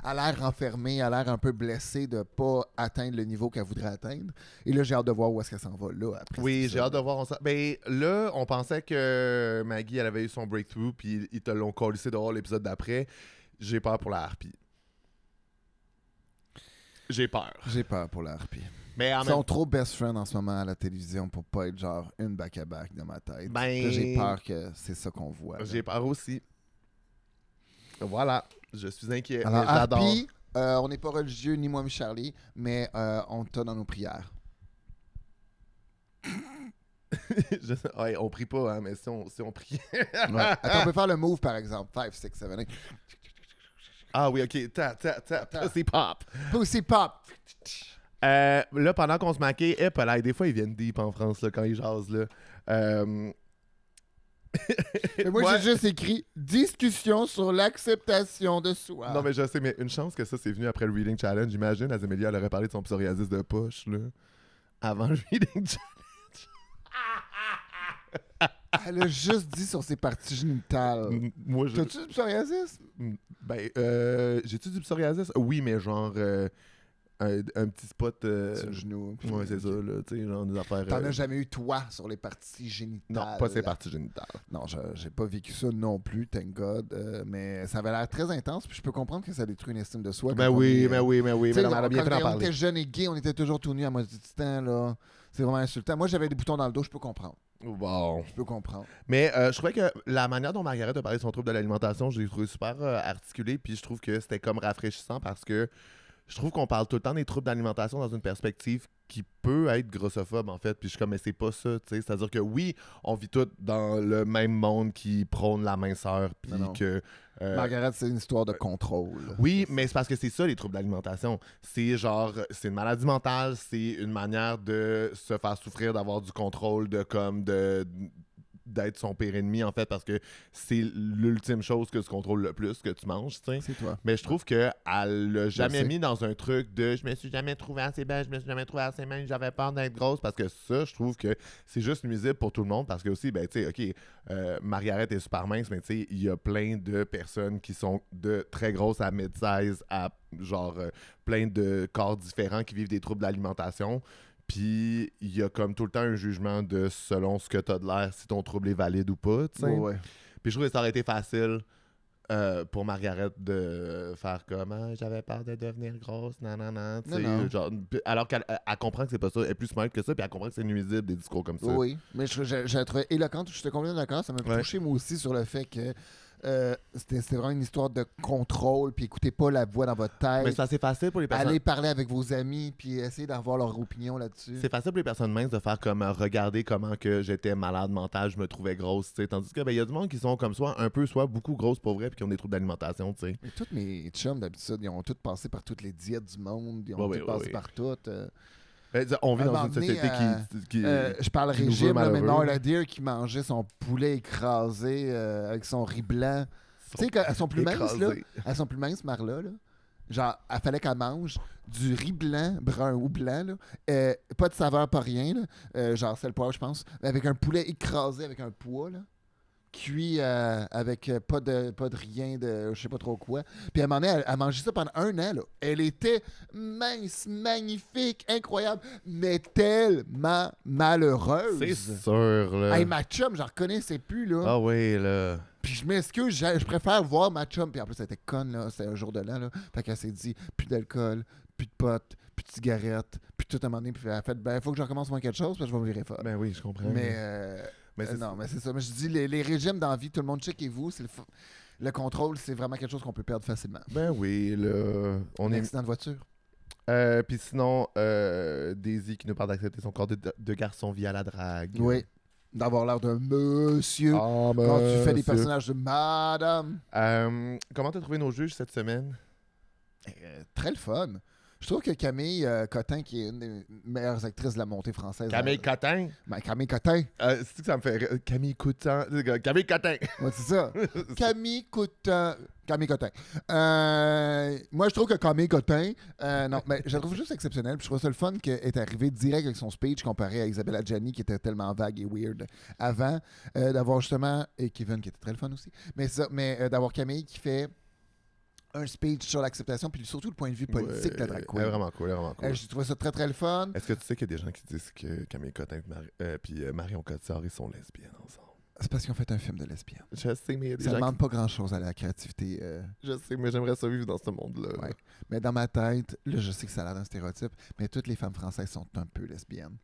a l'air renfermée, elle a l'air un peu blessée de pas atteindre le niveau qu'elle voudrait atteindre. Et là, j'ai hâte de voir où est-ce qu'elle s'en va là après. Oui, j'ai hâte de voir ça. Ben là, on pensait que Maggie, elle avait eu son breakthrough, puis ils te l'ont collissé dehors l'épisode d'après. J'ai peur pour la harpie. J'ai peur. J'ai peur pour la harpie. Mais en Ils même sont trop best friends en ce moment à la télévision pour pas être genre une back-à-back dans ma tête. Ben- Là, j'ai peur que c'est ça qu'on voit. là. j'ai peur aussi. Voilà, je suis inquiet. Alors, mais j'adore. harpie, on n'est pas religieux, ni moi, ni Charlie, mais on t'a dans nos prières. Ouais, on prie pas, hein, mais si on prie. Ouais. Attends, on peut faire le move, par exemple. 5, 6, 7, 8. Ah oui, ok. C'est pop. Pussy pop. Là, pendant qu'on se maquille, là, des fois, ils viennent deep en France là, quand ils jasent. Là. Et moi, Ouais. j'ai juste écrit discussion sur l'acceptation de soi. Non, mais je sais, mais une chance que ça, c'est venu après le Reading Challenge. J'imagine, Azémélia, elle aurait parlé de son psoriasis de poche, là. Avant le Reading Challenge. Elle a juste dit sur ses parties génitales. Moi, je. T'as-tu du psoriasis? Ben, j'ai-tu du psoriasis? Oui, mais genre. un petit spot. Sur le genou. puis- Ouais, c'est ça, là. Tu sais, genre des affaires. T'en as jamais eu, toi, sur les parties génitales? Non, pas ces parties génitales. Non, j'ai pas vécu ça non plus, thank God. Mais ça avait l'air très intense, puis je peux comprendre que ça détruit une estime de soi. Ben quand on oui, est, ben oui, ben oui. tu sais, Mais on a bien fait d'en quand on parler. était jeunes et gays, on était toujours tout nus à moitié du temps, là. C'est vraiment insultant. Moi, j'avais des boutons dans le dos, je peux comprendre. Bon. Je peux comprendre. Mais je trouvais que la manière dont Margaret a parlé de son trouble de l'alimentation, je l'ai trouvé super articulé, puis je trouve que c'était comme rafraîchissant parce que je trouve qu'on parle tout le temps des troubles d'alimentation dans une perspective qui peut être grossophobe, en fait. Puis je suis comme, mais c'est pas ça, tu sais. C'est-à-dire que oui, on vit tous dans le même monde qui prône la minceur, puis Non, non. que... Margaret, c'est une histoire de contrôle. Oui, mais c'est parce que c'est ça, les troubles d'alimentation. C'est genre, c'est une maladie mentale, c'est une manière de se faire souffrir, d'avoir du contrôle, d'être son pire ennemi, en fait, parce que c'est l'ultime chose que tu contrôles le plus, que tu manges, tu sais. C'est toi. Mais je trouve qu'elle l'a jamais sais. mis dans un truc de je me suis jamais trouvé assez belle, je me suis jamais trouvé assez mince, j'avais peur d'être grosse, parce que ça, je trouve que c'est juste nuisible pour tout le monde, parce que aussi, ben, tu sais, OK, Margaret est super mince, mais tu sais, il y a plein de personnes qui sont de très grosses à mid-size, à genre plein de corps différents qui vivent des troubles d'alimentation. Puis, il y a comme tout le temps un jugement de selon ce que t'as de l'air, si ton trouble est valide ou pas, tu sais. Ouais. Puis je trouve que ça aurait été facile pour Margaret de faire comme j'avais peur de devenir grosse, non, tu sais, Non. genre, alors qu'elle elle comprend que c'est pas ça, elle est plus smart que ça, puis elle comprend que c'est nuisible des discours comme ça. Oui, mais j'ai trouvé éloquente, je suis complètement d'accord. Ça m'a Ouais. touché moi aussi sur le fait que c'était vraiment une histoire de contrôle, puis écoutez pas la voix dans votre Mais tête. c'est assez facile pour les personnes. Allez parler avec vos amis, puis essayer d'avoir leur opinion là-dessus. C'est facile pour les personnes minces de faire comme regarder comment que j'étais malade mental, je me trouvais grosse, tu sais. Tandis que ben, y a du monde qui sont comme soit un peu, soit beaucoup grosses pour vrai, puis qui ont des troubles d'alimentation, tu sais. Mais tous mes chums d'habitude, ils ont tous passé par toutes les diètes du monde, ils ont Ouais, tous ouais, passé ouais. par toutes. Ben, on vit À un dans moment une donné, société qui je parle qui nous régime, veut là, mais malheureux. Marla Deer qui mangeait son poulet écrasé avec son riz blanc. Tu sais, elles sont plus minces, là. écrasés. Elles sont plus minces, Marla, là. Genre, il fallait qu'elle mange du riz blanc, brun ou blanc, là. Pas de saveur, pas rien, là. Genre, c'est le poivre, je pense. Avec un poulet écrasé avec un pois, là. Cuit avec pas de rien de je sais pas trop quoi. Puis à un moment donné, elle mangeait ça pendant 1 an, là. Elle était mince, magnifique, incroyable, mais tellement malheureuse. C'est sûr, là. Hey, ma chum, j'en reconnaissais plus, là. Ah oui, là. Puis je m'excuse, je préfère voir ma chum. Puis en plus, elle était conne, là. C'était un jour de l'an, là. Fait qu'elle s'est dit, plus d'alcool, plus de potes, plus de cigarettes, puis tout à un moment donné. Puis elle a fait, ben, il faut que je recommence moi quelque chose, parce que je vais me virer folle. Ben oui, je comprends. Mais c'est non, mais c'est ça. Mais je dis, les régimes d'envie, tout le monde checkez-vous. Le contrôle, c'est vraiment quelque chose qu'on peut perdre facilement. Ben oui, là. On Un est. accident de voiture. Puis sinon, Daisy qui nous parle d'accepter son corps de garçon via la drague. Oui. D'avoir l'air d'un monsieur. Ah, Quand tu fais des monsieur. personnages de madame. Comment t'as trouvé nos juges cette semaine? Très le fun. Je trouve que Camille Cotin, qui est une des meilleures actrices de la montée française. Camille Cotin? Camille Cotin. C'est que ça me fait rire. Camille Cotin. Camille Cotin. Ouais, c'est ça. Camille Cotin. Camille Cotin. Moi, je trouve que Camille Cotin, non, mais je la trouve juste exceptionnelle. Puis je trouve ça le fun qu'elle est arrivée direct avec son speech comparé à Isabella Gianni, qui était tellement vague et weird avant. D'avoir justement, et Kevin, qui était très le fun aussi, mais d'avoir Camille qui fait un speech sur l'acceptation, puis surtout le point de vue politique de la drag queen. Elle est vraiment cool, elle est vraiment cool. J'ai trouvé ça très, très le fun. Est-ce que tu sais qu'il y a des gens qui disent que Camille Cotin puis Marion Cotillard, ils sont lesbiennes ensemble? C'est parce qu'ils ont fait un film de lesbienne. Je sais, mais il y a des Ça ne gens demande pas grand-chose à la créativité. Je sais, mais j'aimerais ça vivre dans ce monde-là. Ouais. Mais dans ma tête, là, je sais que ça a l'air d'un stéréotype, mais toutes les femmes françaises sont un peu lesbiennes.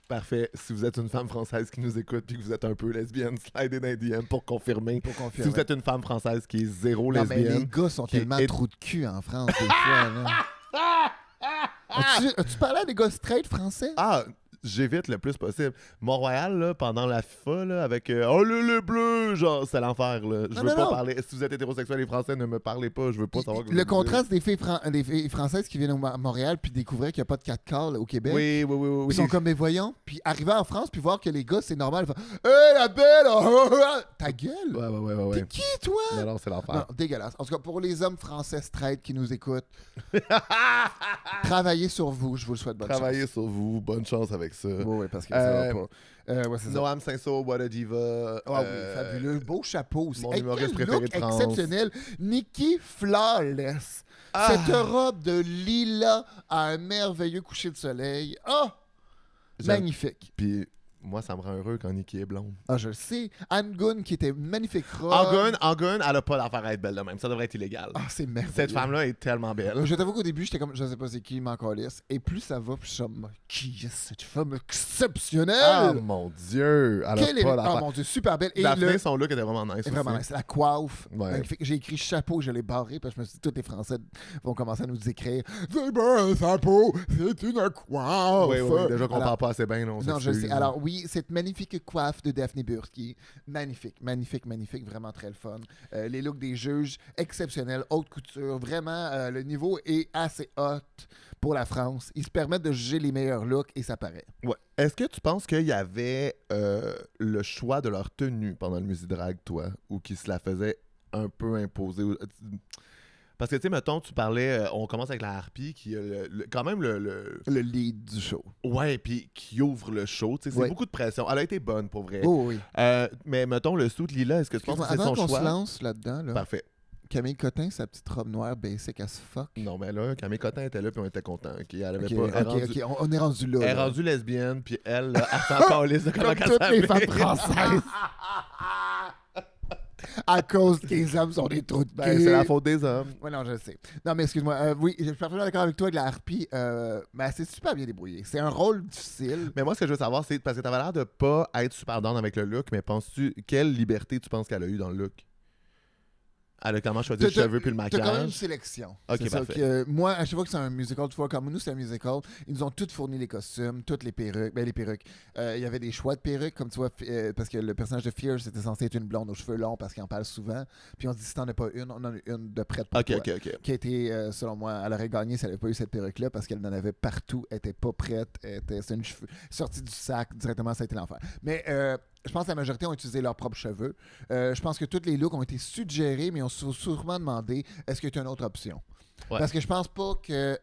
Parfait. Si vous êtes une femme française qui nous écoute puis que vous êtes un peu lesbienne, slidez dans les DM pour confirmer. Pour Si confirmer. vous êtes une femme française qui est zéro Non, mais les lesbienne... gars sont qui tellement est- trous de cul en France, des fois. Là. As-tu parlé à des gars straight français? Ah, j'évite le plus possible. Mont-Royal, là, pendant la FIFA, là, avec oh les bleus, genre, c'est l'enfer, là. Je Non, veux non, pas non. parler. Si vous êtes hétérosexuel et français, ne me parlez pas. Je veux pas savoir que vous Le êtes contraste des filles, françaises qui viennent à Montréal puis découvrir qu'il n'y a pas de 4 quarts là, au Québec. Oui, oui, oui, oui. Ils sont comme, mais voyons. Puis arriver en France, puis voir que les gars, c'est normal. Ils font, hey, la belle! Ta gueule! Ouais. T'es qui, toi? Non, non, c'est l'enfer. Non, dégueulasse. En tout cas, pour les hommes français straight qui nous écoutent, travaillez sur vous. Je vous le souhaite bonne chance. Travaillez sur vous. Bonne chance avec avec ça. Oui, parce que ça va pas. Ouais, c'est ça. Noam Saint-Saul, What a Diva. Ah oui, fabuleux. Beau chapeau aussi. Mon Hey, humoriste quel préféré look de France. exceptionnel. Nikki Flawless. Ah! Cette robe de lilas à un merveilleux coucher de soleil. Ah! Magnifique. Puis moi, ça me rend heureux quand Nikki est blonde. Ah, je le sais. Anne Gunn, qui était une magnifique robe. Angun, elle a pas d'affaire à être belle de même. Ça devrait être illégal. Ah, c'est merveilleux. Cette femme-là est tellement belle. Je t'avoue qu'au début, j'étais comme, je sais pas c'est qui, mais encore lisse. Et plus ça va, plus je suis comme, qui est cette femme exceptionnelle? Ah mon Dieu! Elle a Quelle est... pas Ah d'affaire. mon Dieu, super belle. Et Daphné, son look était vraiment nice c'est vraiment aussi. nice. La coiffe, Ouais. magnifique. J'ai écrit chapeau, je l'ai barré, parce que je me suis dit, tous les Français vont commencer à nous écrire c'est pas un chapeau, c'est une coiffe. Oui, déjà qu'on Alors, parle pas assez bien, non, non, je sais. Alors oui, cette magnifique coiffe de Daphné Burki, magnifique, vraiment très le fun. Les looks des juges, exceptionnels, haute couture, vraiment, le niveau est assez hot pour la France. Ils se permettent de juger les meilleurs looks et ça paraît. Ouais. Est-ce que tu penses qu'il y avait le choix de leur tenue pendant le Musidrag, toi, ou qu'ils se la faisaient un peu imposer? Parce que, tu sais, mettons, tu parlais, on commence avec la harpie, qui a quand même le... Le lead du show. Ouais, puis qui ouvre le show, tu sais, c'est Ouais. beaucoup de pression. Elle a été bonne, pour vrai. Oh oui. Mais mettons, le suit Lila, est-ce que tu penses que c'est Avant son qu'on se choix? lance là-dedans, là, Parfait. Camille Cotin, sa petite robe noire basic as fuck. Non, mais là, Camille Cotin était là, puis on était contents. Elle avait Ok, pas... ok, on est rendu là. Elle est là. rendue lesbienne, puis elle, là, elle s'en calisse de comment Comme elle toutes les s'appelait. femmes françaises. À cause que les hommes sont des trous de Ben, cul. c'est la faute des hommes. Ouais, non, je le sais. Non, mais excuse-moi. Oui, je suis parfaitement d'accord avec toi avec la harpie. Mais c'est super bien débrouillé. C'est un rôle difficile. Mais moi, ce que je veux savoir, c'est parce que t'avais l'air de pas être super down avec le look, mais penses-tu, quelle liberté tu penses qu'elle a eu dans le look? Elle a comment choisi le cheveu puis le T'as quand même une maquillage? sélection. Ok, C'est ça parfait. que, moi, à chaque fois que c'est un musical, tu vois, comme nous, c'est un musical, ils nous ont toutes fourni les costumes, toutes les perruques. Ben, les perruques. Il y avait des choix de perruques, comme tu vois, parce que le personnage de Fierce était censé être une blonde aux cheveux longs parce qu'il en parle souvent. Puis on se dit, si t'en as pas une, on en a une de prête pour Ok, toi. ok. Qui a été, selon moi, elle aurait gagné si elle n'avait pas eu cette perruque-là parce qu'elle en avait partout, elle était pas prête, c'était une cheveux sortie du sac, directement, ça a été l'enfer. Mais je pense que la majorité ont utilisé leurs propres cheveux. Je pense que tous les looks ont été suggérés, mais on s'est sûrement demandé est-ce qu'il y a une autre option. Ouais. Parce que je pense pas que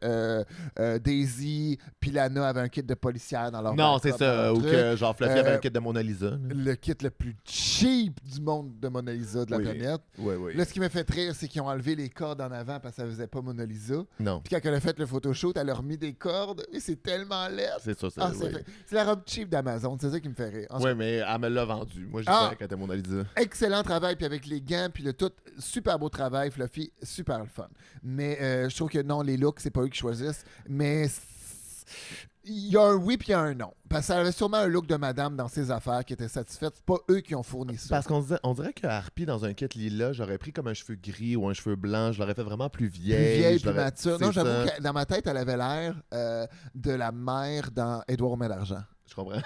Daisy puis Lana avaient un kit de policière dans leur Non, c'est backup, ça. dans leur Ou truc. que genre Fluffy avait un kit de Mona Lisa. là. Le kit le plus cheap du monde de Mona Lisa de la Oui. planète. Oui. Là, ce qui m'a fait rire, c'est qu'ils ont enlevé les cordes en avant parce que ça faisait pas Mona Lisa. Non, Puis quand elle a fait le photoshoot, elle a remis des cordes. Et c'est tellement laid. c'est ça. Ah, oui. c'est la robe cheap d'Amazon. C'est ça qui me fait rire. En Ouais, mais elle me l'a vendu. Moi, je Ah! disais qu'elle était Mona Lisa. Excellent travail, puis avec les gants, puis le tout, super beau travail, Fluffy, super le fun. Mais je trouve que non, les looks, c'est pas eux qui choisissent, mais il y a un oui puis il y a un non. Parce qu'elle avait sûrement un look de madame dans ses affaires qui était satisfaite. C'est pas eux qui ont fourni ça. Parce on dirait que Harpy, dans un kit lila, j'aurais pris comme un cheveu gris ou un cheveu blanc. Je l'aurais fait vraiment plus Plus vieille. vieille, je plus l'aurais- mature. c'est Non, j'avoue ça. que dans ma tête, elle avait l'air de la mère dans Édouard aux mains d'argent. Je comprends.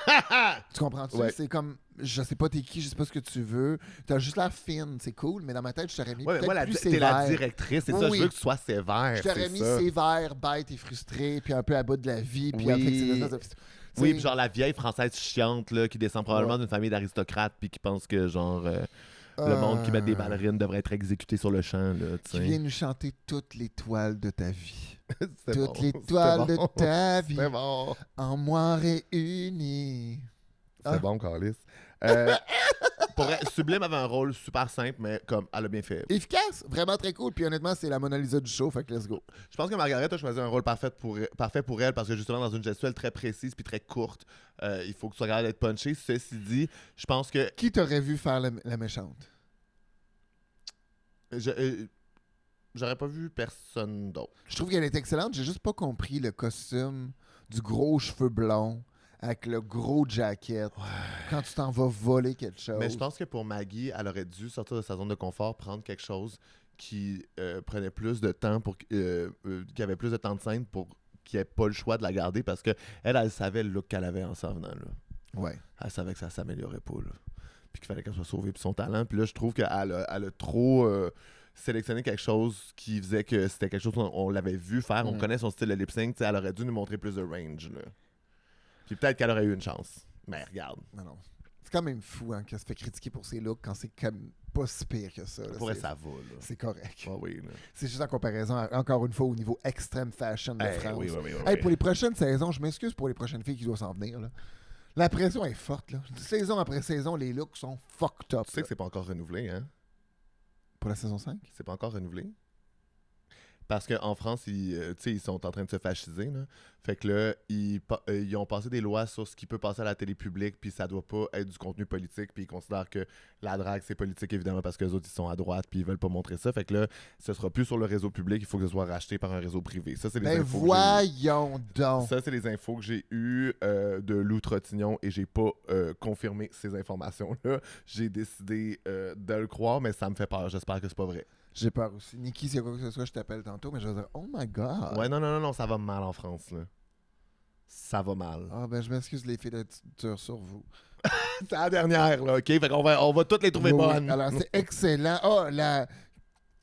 Tu comprends-tu? Ouais. C'est comme, je sais pas t'es qui, je sais pas ce que tu veux. T'as juste l'air fine, c'est cool, mais dans ma tête, je t'aurais mis Ouais, mais peut-être moi, plus t'es la sévère. directrice, c'est Oui, ça. oui. Je veux que tu sois sévère. Je t'aurais c'est mis ça. sévère, bête et frustré, puis un peu à bout de la vie, puis Oui. après, c'est Oui, c'est- puis genre la vieille française chiante là, qui descend probablement d'une famille d'aristocrates puis qui pense que genre le monde qui met des ballerines devrait être exécuté sur le champ. Là, tu Qui sais. vient nous chanter toutes les toiles de ta vie. C'est Toutes bon, les c'est toiles de bon. ta vie, C'est bon. en moi réunies. C'est Ah. bon, Carlis. Pour vrai, Sublime avait un rôle super simple, mais comme elle a bien fait. Efficace, vraiment très cool. Puis honnêtement, c'est la Mona Lisa du show, fait que let's go. Je pense que Margaret a choisi un rôle parfait pour elle parce que justement, dans une gestuelle très précise puis très courte, il faut que tu sois capable d'être punché. Ceci dit, je pense que Qui t'aurait vu faire la méchante? j'aurais pas vu personne d'autre. Je trouve qu'elle est excellente. J'ai juste pas compris le costume du gros cheveu blond avec le gros jacket quand tu t'en vas voler quelque chose. Mais je pense que pour Maggie, elle aurait dû sortir de sa zone de confort, prendre quelque chose qui prenait plus de temps, qui avait plus de temps de scène pour qu'il n'y ait pas le choix de la garder parce que elle savait le look qu'elle avait en s'en venant. Là. Ouais. Elle savait que ça s'améliorait pas. Là. Puis qu'il fallait qu'elle soit sauvée pour son talent. Puis là, je trouve qu'elle a trop sélectionné quelque chose qui faisait que c'était quelque chose qu'on l'avait vu faire. On connaît son style de lip sync. Elle aurait dû nous montrer plus de range. Là. Puis peut-être qu'elle aurait eu une chance. Mais regarde. Non. C'est quand même fou hein, qu'elle se fait critiquer pour ses looks quand c'est comme pas si pire que ça. Là. Pour elle, ça va, là. C'est correct. Ah oui, là. C'est juste en comparaison, encore une fois, au niveau extrême fashion de France. Oui, oui, oui, oui, Hey, oui. pour les prochaines saisons, je m'excuse pour les prochaines filles qui doivent s'en venir. Là. La pression est forte. Là. Saison après saison, les looks sont fucked up. Tu sais que c'est pas encore renouvelé, hein? Pour la saison 5? C'est pas encore renouvelé. Parce qu'en France, ils sont en train de se fasciser. Là. Fait que là, ils ont passé des lois sur ce qui peut passer à la télé publique, puis ça doit pas être du contenu politique, puis ils considèrent que la drague, c'est politique, évidemment, parce que les autres, ils sont à droite, puis ils veulent pas montrer ça. Fait que là, ce sera plus sur le réseau public, il faut que ce soit racheté par un réseau privé. Ça, c'est les Ben infos voyons donc! Ça, c'est les infos que j'ai eues de Lou Trottignon, et j'ai pas confirmé ces informations-là. J'ai décidé de le croire, mais ça me fait peur. J'espère que c'est pas vrai. J'ai peur aussi. Nikki, s'il y a quoi que ce soit, je t'appelle tantôt, mais je vais dire, oh my god! Ouais, non, ça va mal en France, là. Ça va mal. Ah ben je m'excuse les filles de dur sur vous. C'est la dernière, là, OK? Fait qu'on on va toutes les trouver Oui, oui. bonnes. Alors c'est excellent. Oh,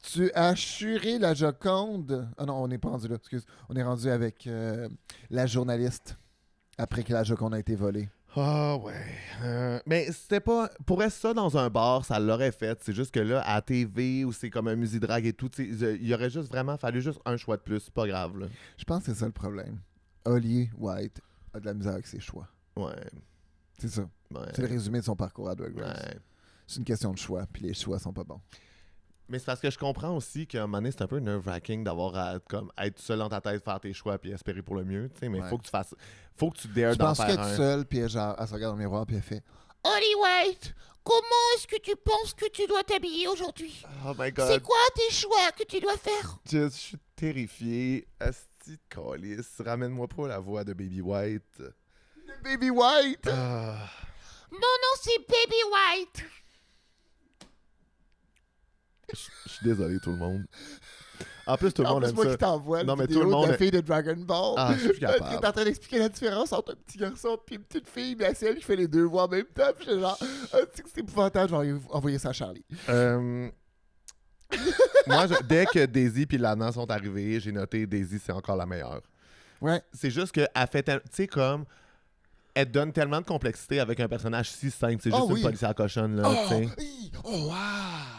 tu as assuré la Joconde. Ah non, on n'est pas rendu là, excuse. On est rendu avec la journaliste après que la Joconde a été volée. Ah ouais. Mais c'était pas... Pour être ça dans un bar, ça l'aurait fait. C'est juste que là, à TV, où c'est comme un musidrague et tout, il y aurait juste vraiment fallu juste un choix de plus. C'est pas grave, là. Je pense que c'est ça le problème. Holly White a de la misère avec ses choix. Ouais. C'est ça. Ouais. C'est le résumé de son parcours à Drag Race. Ouais. C'est une question de choix, puis les choix sont pas bons. Mais c'est parce que je comprends aussi qu'à un moment donné, c'est un peu nerve-wracking d'avoir à être seul dans ta tête, faire tes choix puis espérer pour le mieux. Tu sais, mais Ouais. faut que tu fasses. Faut que tu dares Je d'en pense faire qu'elle un. est seule, puis elle, genre, elle se regarde dans le miroir, puis elle fait Holly White, comment est-ce que tu penses que tu dois t'habiller aujourd'hui? Oh my C'est god. quoi tes choix que tu dois faire? Je suis terrifié. Asti de calice. Ramène-moi pas la voix de Baby White. Baby White! Ah. Non, c'est Baby White! Je suis désolé, tout le monde. En plus, tout le En monde plus, aime moi ça. qui t'envoie Non, le mais vidéo tout le monde de la est- fille de Dragon Ball. Ah, je suis plus Qui est capable. en train d'expliquer la différence entre un petit garçon et une petite fille, mais c'est elle qui fait les deux voix en même temps. Puis j'étais genre, c'est épouvantable, je vais envoyer ça à Charlie. Moi, dès que Daisy et Lana sont arrivés, j'ai noté Daisy, c'est encore la meilleure. Ouais. C'est juste qu'elle fait... Tu sais, comme... Elle donne tellement de complexité avec un personnage si simple. C'est juste Oh, oui. une policière cochonne, là, tu sais. Wow!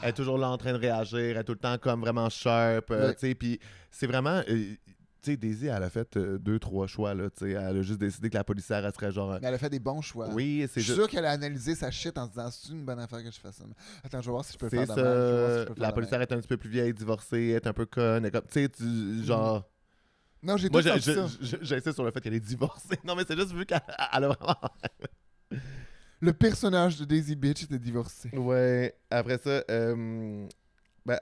Elle est toujours là en train de réagir, elle est tout le temps comme vraiment sharp, Ouais. tu sais, puis c'est vraiment... tu sais, Daisy, elle a fait 2-3 choix, là, tu sais. Elle a juste décidé que la policière, elle serait genre... Mais elle a fait des bons choix. Oui, Je c'est suis juste... sûr qu'elle a analysé sa shit en se disant c'est une bonne affaire que je fasse ça. Attends, je vais voir si je peux C'est faire ça. de même. Je vais voir si je peux faire La de policière même. est un petit peu plus vieille, divorcée, elle est un peu conne, elle est comme... Tu sais, genre... Non, j'ai Moi, tout senti ça. j'insiste sur le fait qu'elle est divorcée. Non, mais c'est juste vu qu'elle a vraiment... Le personnage de Daisy Bitch était divorcé. Ouais. Après ça,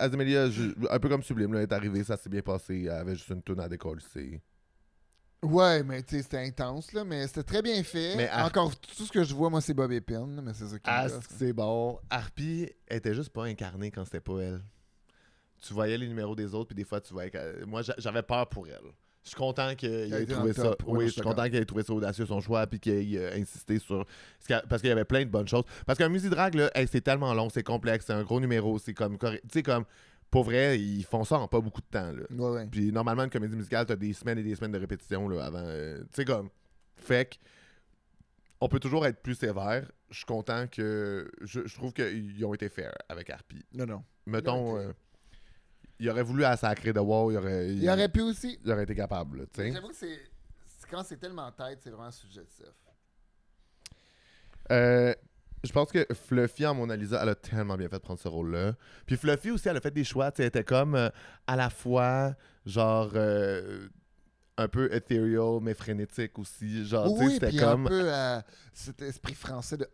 Azemelia, un peu comme Sublime, là, elle est arrivée, ça s'est bien passé. Elle avait juste une toune à décoller. Ouais, mais tu sais, c'était intense, là, mais c'était très bien fait. Mais Encore, tout ce que je vois, moi, c'est Bob Epine, mais c'est ça qui me Ah, gosse. c'est bon. Harpy était juste pas incarnée quand c'était pas elle. Tu voyais les numéros des autres, puis des fois, tu voyais que... Moi, j'avais peur pour elle. Je suis content qu'il ait été trouvé dans ça. le top. Ouais, Oui, je je suis suis content qu'il ait trouvé ça audacieux son choix, puis qu'il ait insisté sur. Parce qu'il y avait plein de bonnes choses. Parce qu'un musidrague, là, hey, c'est tellement long, c'est complexe, c'est un gros numéro, c'est comme. Tu sais, comme. Pour vrai, ils font ça en pas beaucoup de temps, là. Ouais, ouais. Puis normalement, une comédie musicale, t'as des semaines et des semaines de répétition, là, avant. Tu sais, comme. Fait que. On peut toujours être plus sévère. Je suis content que. Je trouve qu'ils ont été fair avec Harpy. Non. Mettons. Ok. Il aurait voulu à sacrer de WoW, Il aurait pu aussi. il aurait été capable, là, tu sais. J'avoue que quand c'est tellement tête, c'est vraiment subjectif. Je pense que Fluffy en Mona Lisa, elle a tellement bien fait de prendre ce rôle-là. Puis Fluffy aussi, elle a fait des choix. Elle était comme à la fois, genre, un peu ethereal, mais frénétique aussi. Genre, tu sais, Oui, c'était puis comme. un peu cet esprit français de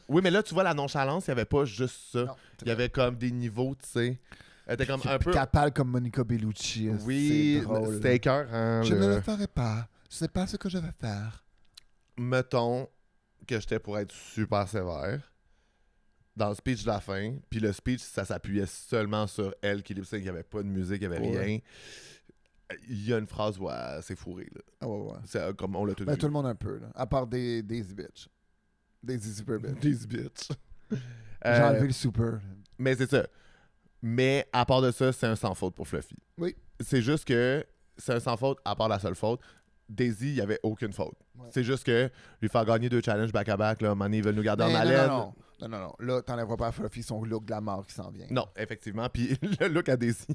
Oui, mais là, tu vois, la nonchalance, il n'y avait pas juste ça. Non, Il y avait comme des niveaux, tu sais. Elle était comme un peu. capable comme Monica Bellucci. Oui, c'est drôle. c'était écœurant. Je ne là. le ferai pas. Je sais pas ce que je vais faire. Mettons que j'étais pour être super sévère dans le speech de la fin, puis le speech, ça s'appuyait seulement sur elle qui lip-sync, il n'y avait pas de musique, il n'y avait Ouais. rien. Il y a une phrase où elle s'est fourrée, là. Ah ouais. C'est comme on l'a tout Ben, vu. tout le monde un peu, là. À part Daisy Bitch. Daisy Super Bitch. These bitch. J'ai enlevé le super. Mais c'est ça. Mais à part de ça, c'est un sans faute pour Fluffy. Oui. C'est juste que c'est un sans faute à part la seule faute. Daisy, il n'y avait aucune faute. Ouais. C'est juste que lui faire gagner 2 challenges back-à-back, là, Manny, ils veulent nous garder en haleine. Non. Là, t'enlèveras pas à Fluffy son look de la mort qui s'en vient. Non, effectivement. Puis le look à Daisy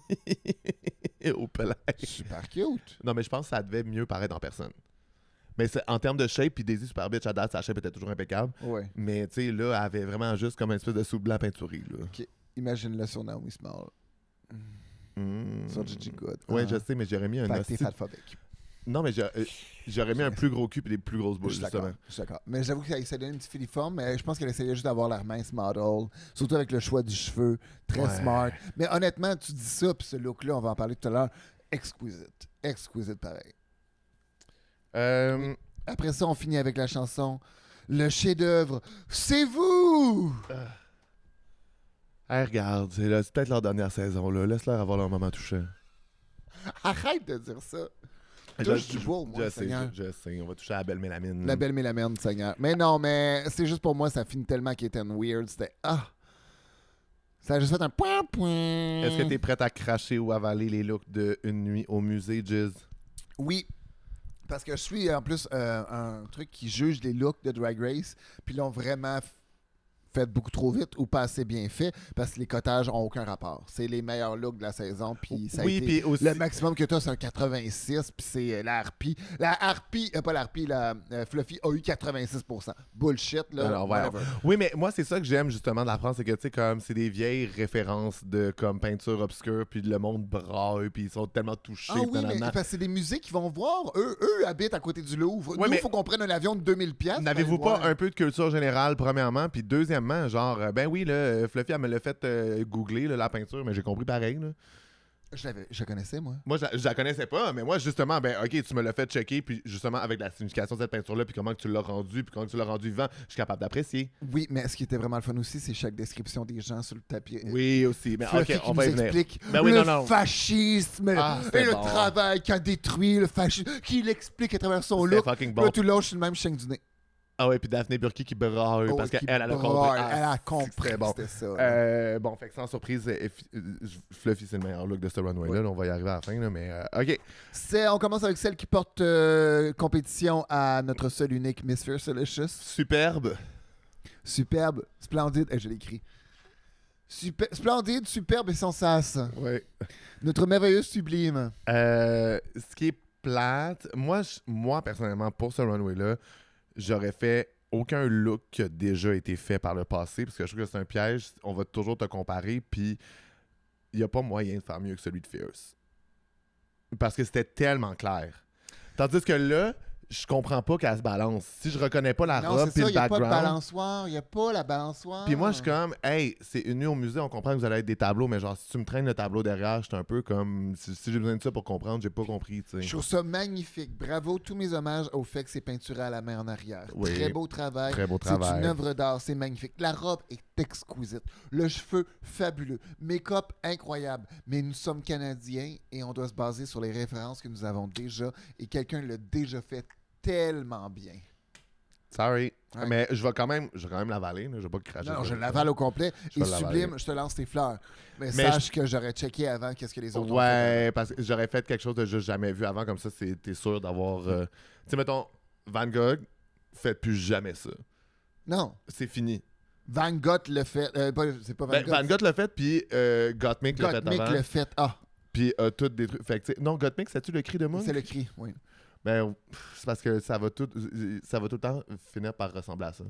au pelage. Super cute. Non, mais je pense que ça devait mieux paraître en personne. Mais en termes de shape, puis Daisy Super Bitch, à date, sa shape était toujours impeccable. Ouais. Mais tu sais, là, elle avait vraiment juste comme une espèce de sous-blanc peinturé. Là. OK. Imagine-le sur Naomi Small. Sur Gigi Good. Ouais, je sais, mais j'aurais mis un Fait que hostie- t'es fatphobique. Non, mais j'aurais mis un plus gros cul et des plus grosses bouches, Je suis d'accord. justement. Je suis d'accord. Mais j'avoue qu'elle s'est donné une petite filiforme, mais je pense qu'elle essayait juste d'avoir l'air mince model, surtout avec le choix du cheveu, très Ouais. smart. Mais honnêtement, tu dis ça, puis ce look-là, on va en parler tout à l'heure, exquisite. Exquisite pareil. Après ça, on finit avec la chanson Le chef-d'œuvre, c'est vous! Hey, regarde, c'est peut-être leur dernière saison. Là. Laisse-leur avoir leur moment touchant. Arrête de dire ça. Je Touche du bois, moi, sais, Seigneur. je sais. On va toucher à la belle mélamine. La belle mélamine, Seigneur. Mais non, mais c'est juste pour moi, ça finit tellement qu'il était weird. C'était ça a juste fait un point. Est-ce que t'es prête à cracher ou avaler les looks de Une nuit au musée, Jizz? Oui. Parce que je suis en plus un truc qui juge les looks de Drag Race, puis l'ont vraiment fait beaucoup trop vite ou pas assez bien fait, parce que les cotages ont aucun rapport. C'est les meilleurs looks de la saison, puis ça a Oui, été puis aussi... le maximum que tu as, c'est un 86, puis c'est la harpie. La harpie, pas la harpie, la Fluffy a eu 86%. Bullshit, là. Alors, ouais. Whatever. Oui, mais moi, c'est ça que j'aime justement de la France, c'est que, tu sais, comme c'est des vieilles références de comme peinture obscure, puis le monde braille, puis ils sont tellement touchés. Ah oui, mais nanana. parce que c'est des musées qui vont voir. Eux habitent à côté du Louvre. Ouais, Nous, mais- il faut qu'on prenne un avion de 2000$. N'avez-vous pour aller pas voir. un peu de culture générale, premièrement, puis deuxièmement, genre, ben oui, là, Fluffy, elle me l'a fait googler, là, la peinture, mais j'ai compris pareil, là. Je connaissais, moi. Moi, je la connaissais pas, mais moi, justement, ben, OK, tu me l'as fait checker, puis justement, avec la signification de cette peinture-là, puis comment que tu l'as rendu, puis comment que tu l'as rendu vivant, je suis capable d'apprécier. Oui, mais ce qui était vraiment le fun aussi, c'est chaque description des gens sur le tapis. Oui, aussi, mais Fluffy OK, qui on va y nous venir. explique Ben oui, le non. fascisme Ah, et c'était le bon. travail qui a détruit le fascisme, qui l'explique à travers son C'était look. fucking Là, bon. tout l'autre, je suis le même chien du nez. Ah ouais, puis Daphné Burki qui braille, Oh, parce qui qu'elle, elle a compris. braille. Ah, Elle a compris c'était bon. que c'était ça. là. Bon, fait que sans surprise, Fluffy, c'est le meilleur look de ce runway-là. Là, on va y arriver à la fin, là, mais OK. On commence avec celle qui porte compétition à notre seul unique Miss Fierce Delicious. Superbe. Superbe, splendide, je l'écris. Splendide, superbe et sans sas. Ouais. Notre merveilleuse sublime. Ce qui est plate, moi, personnellement, pour ce runway-là, j'aurais fait aucun look qui a déjà été fait par le passé, parce que je trouve que c'est un piège. On va toujours te comparer, puis il n'y a pas moyen de faire mieux que celui de Fierce. Parce que c'était tellement clair. Tandis que là, je comprends pas qu'elle se balance. Si je reconnais pas la Non, robe c'est puis ça, le il n'y a pas de background... balançoire. Il n'y a pas la balançoire. Puis moi, je suis comme, hey, c'est une nuit au musée, on comprend que vous allez être des tableaux, mais genre, si tu me traînes le tableau derrière, je suis un peu comme, si j'ai besoin de ça pour comprendre, j'ai pas compris, tu Je sais. trouve ça magnifique. Bravo, tous mes hommages au fait que c'est peinturé à la main en arrière. Oui, Très beau travail. Très beau C'est travail. une œuvre d'art, c'est magnifique. La robe est exquisite. Le cheveu, fabuleux. Make-up, incroyable. Mais nous sommes Canadiens et on doit se baser sur les références que nous avons déjà. Et quelqu'un l'a déjà fait tellement bien. Sorry. Ouais. Mais je vais quand même l'avaler, là, je vais pas cracher. Non, sur je le- l'avale au complet. Je Et vais l'avaler. sublime, je te lance tes fleurs. Mais Mais sache que j'aurais checké avant qu'est-ce que les autres ont fait. Ouais, parce que j'aurais fait quelque chose de juste jamais vu avant, comme ça, t'es sûr d'avoir... Tu sais, mettons, Van Gogh, faites plus jamais ça. Non. C'est fini. Van Gogh le fait. C'est pas Van Ben, Gogh. Van Gogh l'a fait, puis Gottmik l'a fait Gottmik avant. le fait. Ah, Puis tout des trucs. Fait que, tu sais, non, Gottmik, c'est-tu le cri de Munch? c'est le cri, oui. Ben, c'est parce que ça va tout le temps finir par ressembler à ça.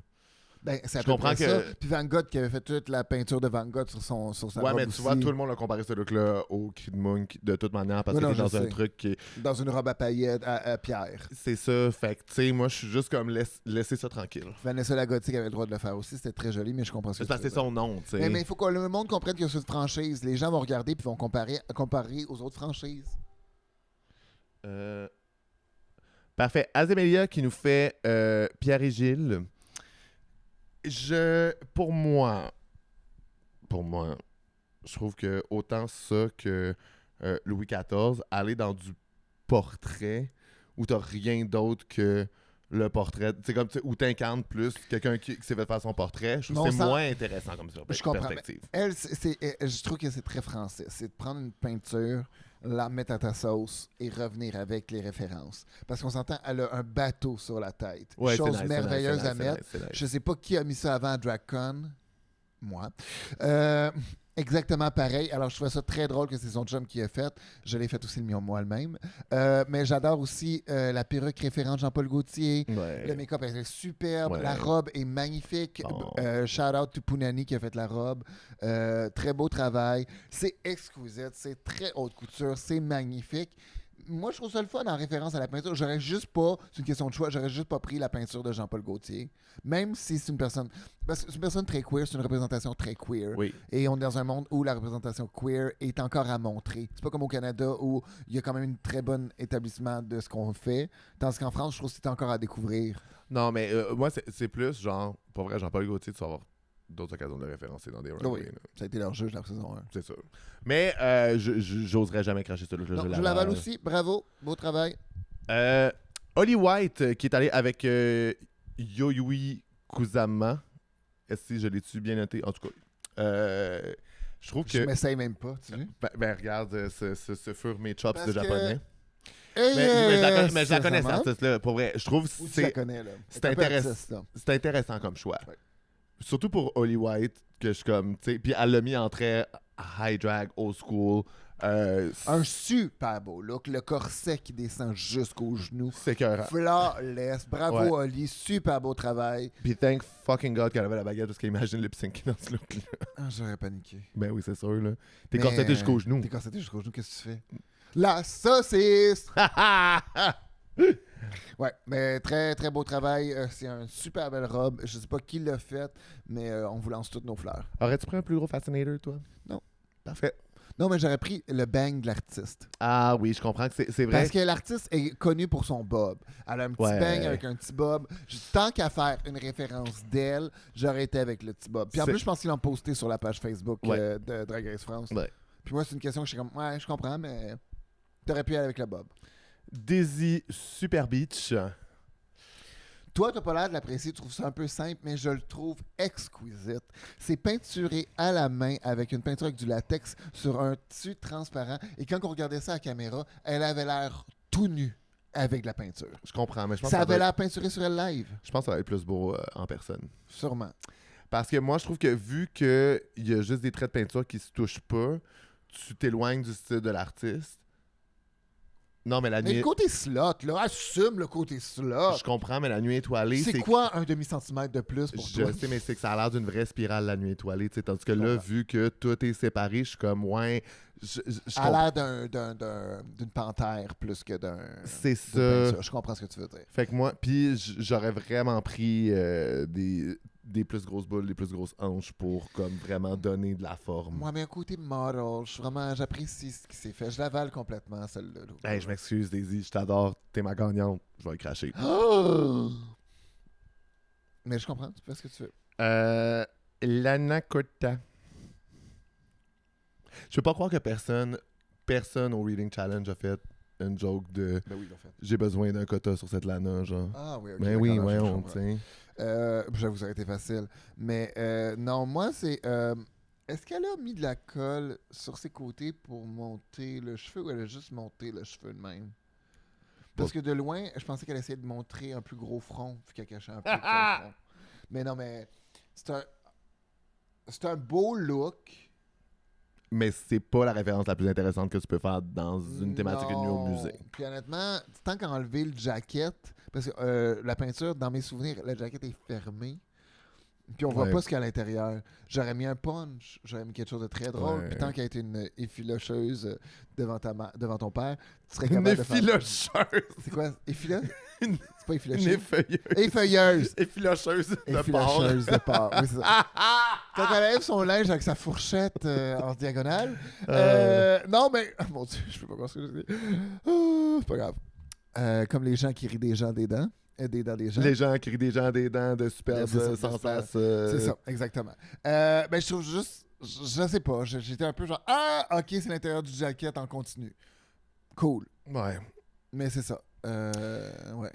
Ben, c'est à Je peu comprends près que- ça. Puis Van Gogh qui avait fait toute la peinture de Van Gogh sur sa Ouais, robe mais tu aussi. vois, tout le monde a comparé ce look-là au cri de Munch de toute manière, parce Oui, que non, t'es dans je un sais. truc qui est... Dans une robe à paillettes, à pierre. C'est ça, fait que, tu sais, moi, je suis juste comme, laissez ça tranquille. Vanessa Lagothique avait le droit de le faire aussi. C'était très joli, mais je comprends ce que C'est parce tu que c'est veux dire. son nom, tu sais. Mais il faut que le monde comprenne que c'est une franchise. Les gens vont regarder puis vont comparer aux autres franchises. Parfait. Azémélia qui nous fait Pierre et Gilles. Pour moi, je trouve que autant ça que Louis XIV, aller dans du portrait où t'as rien d'autre que le portrait, c'est comme où t'incarnes plus quelqu'un qui s'est fait faire son portrait, je trouve que c'est moins intéressant comme ça. Je comprends. Perspective. Elle, je trouve que c'est très français. C'est de prendre une peinture la mettre à ta sauce et revenir avec les références. Parce qu'on s'entend, elle a un bateau sur la tête. Ouais, Chose c'est nice, merveilleuse c'est nice, à mettre. c'est nice. Je sais pas qui a mis ça avant à DragCon. Moi. Exactement pareil. Alors, je trouvais ça très drôle que c'est son chum qui a fait. Je l'ai fait aussi moi-même. Mais j'adore aussi la perruque référente Jean-Paul Gaultier. Ouais. Le make-up est superbe. Ouais. La robe est magnifique. Bon. Shout out to Punani qui a fait la robe. Très beau travail. C'est exquisite. C'est très haute couture. C'est magnifique. Moi, je trouve ça le fun en référence à la peinture. J'aurais juste pas, c'est une question de choix, j'aurais juste pas pris la peinture de Jean-Paul Gaultier. Même si c'est une personne. Parce que c'est une personne très queer, c'est une représentation très queer. Oui. Et on est dans un monde où la représentation queer est encore à montrer. C'est pas comme au Canada où il y a quand même un très bon établissement de ce qu'on fait. Tandis qu'en France, je trouve que c'est encore à découvrir. Non, mais moi, c'est plus genre, pour vrai, Jean-Paul Gaultier, tu vas avoir d'autres occasions de le référencer dans des runways. Oui, ça a été leur juge la saison 1. C'est sûr. Mais j'oserais jamais cracher sur le jeu. Non, je l'avale aussi. Bravo. Beau travail. Holly White, qui est allé avec Yoyui Kusama. Est-ce que je l'ai-tu bien noté? En tout cas, je trouve que... Je m'essaye même pas, tu vois. Ben, regarde, ce furent mes chops Parce de que- japonais. Et Mais je la connais, cette artiste-là. Pour vrai, je trouve Ou que tu la connais, là. c'est Elle est un peu intéressant. artiste, là. c'est intéressant comme choix. Ouais. Surtout pour Holly White, que je suis comme, tu sais, puis elle l'a mis en très high drag, old school. Un super beau look. Le corset qui descend jusqu'aux genoux. C'est écœurant. Flawless. Bravo, Ouais. Oli. Super beau travail. Puis thank fucking God qu'elle avait la baguette parce qu'imagine lip syncing dans ce look-là. Ah, j'aurais paniqué. Ben oui, c'est sûr, là. T'es Mais, corseté jusqu'aux genoux. T'es corseté jusqu'aux genoux. Qu'est-ce que tu fais? La saucisse! Ouais, mais très, très beau travail. C'est une super belle robe. Je sais pas qui l'a faite, mais on vous lance toutes nos fleurs. Aurais-tu pris un plus gros fascinator, toi? Non. Parfait. Non, mais j'aurais pris le bang de l'artiste. Ah oui, je comprends que c'est vrai. Parce que l'artiste est connu pour son bob. Elle a un petit Ouais. bang avec un petit bob. Tant qu'à faire une référence d'elle, j'aurais été avec le petit bob. Puis en C'est- plus, je pense qu'ils l'ont posté sur la page Facebook Ouais. de Drag Race France. Ouais. Puis moi, c'est une question que je suis comme, ouais, je comprends, mais t'aurais pu aller avec le bob. Daisy Super Beach. Toi, t'as pas l'air de l'apprécier, tu trouves ça un peu simple, mais je le trouve exquisite. C'est peinturé à la main avec une peinture avec du latex sur un tissu transparent. Et quand on regardait ça à la caméra, elle avait l'air tout nue avec de la peinture. Je comprends, mais je pense, Ça que avait l'air peinturé sur elle live, je pense que ça va être plus beau en personne. sûrement. Parce que moi, je trouve que vu qu'il y a juste des traits de peinture qui se touchent pas, tu t'éloignes du style de l'artiste. Non, mais la Mais nuit... le côté slot, là, assume le côté slot. Je comprends, mais la nuit étoilée, C'est quoi un demi-centimètre de plus pour Je toi? sais, mais c'est que ça a l'air d'une vraie spirale la nuit étoilée. Tu sais, tandis que là, comprends. vu que tout est séparé, je suis comme, ouais. Je Elle a l'air d'une panthère plus que d'un. C'est d'une ça. peinture. Je comprends ce que tu veux dire. Fait que moi, puis j'aurais vraiment pris des plus grosses boules, des plus grosses hanches pour comme vraiment donner de la forme. Moi, mais un côté model, j'apprécie ce qui s'est fait. Je l'avale complètement, celle-là. là. Hey, je m'excuse, Daisy, je t'adore, t'es ma gagnante, je vais le cracher. Oh! Mais je comprends, tu fais ce que tu veux. Lana Kota. Je peux pas croire que personne au Reading Challenge a fait une joke de Ben oui, ils l'ont fait. j'ai besoin d'un quota sur cette Lana, genre. Ah oui, ok. Ben oui, d'accord, je voyons, comprends. tu sais. J'avoue, ça aurait été facile. Mais non, moi, c'est. Est-ce qu'elle a mis de la colle sur ses côtés pour monter le cheveu ou elle a juste monté le cheveu de même? Parce que de loin, je pensais qu'elle essayait de montrer un plus gros front, vu qu'elle cachait un peu son front. Mais non, mais c'est un beau look. Mais c'est pas la référence la plus intéressante que tu peux faire dans une thématique nuit au Non. musée. Puis honnêtement, tant qu'à enlever le jacket, parce que la peinture, dans mes souvenirs, la jacket est fermée. Puis on voit Ouais. pas ce qu'il y a à l'intérieur. J'aurais mis un punch, j'aurais mis quelque chose de très drôle. Ouais. Puis tant qu'elle a été une effilocheuse devant ton père, tu serais Une capable de faire... effilocheuse. C'est quoi? Effilocheuse? Une- C'est pas Une effilocheuse. effeuilleuse. Effeuilleuse. Effilocheuse de porc. Effilocheuse de porc. Oui, c'est ça. Quand elle lève son linge avec sa fourchette en diagonale. Non, mais... Mon Dieu, je peux pas voir ce que je dis. C'est pas grave. Comme les gens qui rient des gens des dents. Des dents des gens. Les gens crient des gens des dents de superbes C'est ça, sans super. face. C'est ça, exactement. Ben, je trouve juste... Je sais pas. J'étais un peu genre... Ah, OK, c'est l'intérieur du jacket en continu. Cool. Ouais. Mais c'est ça. Ouais.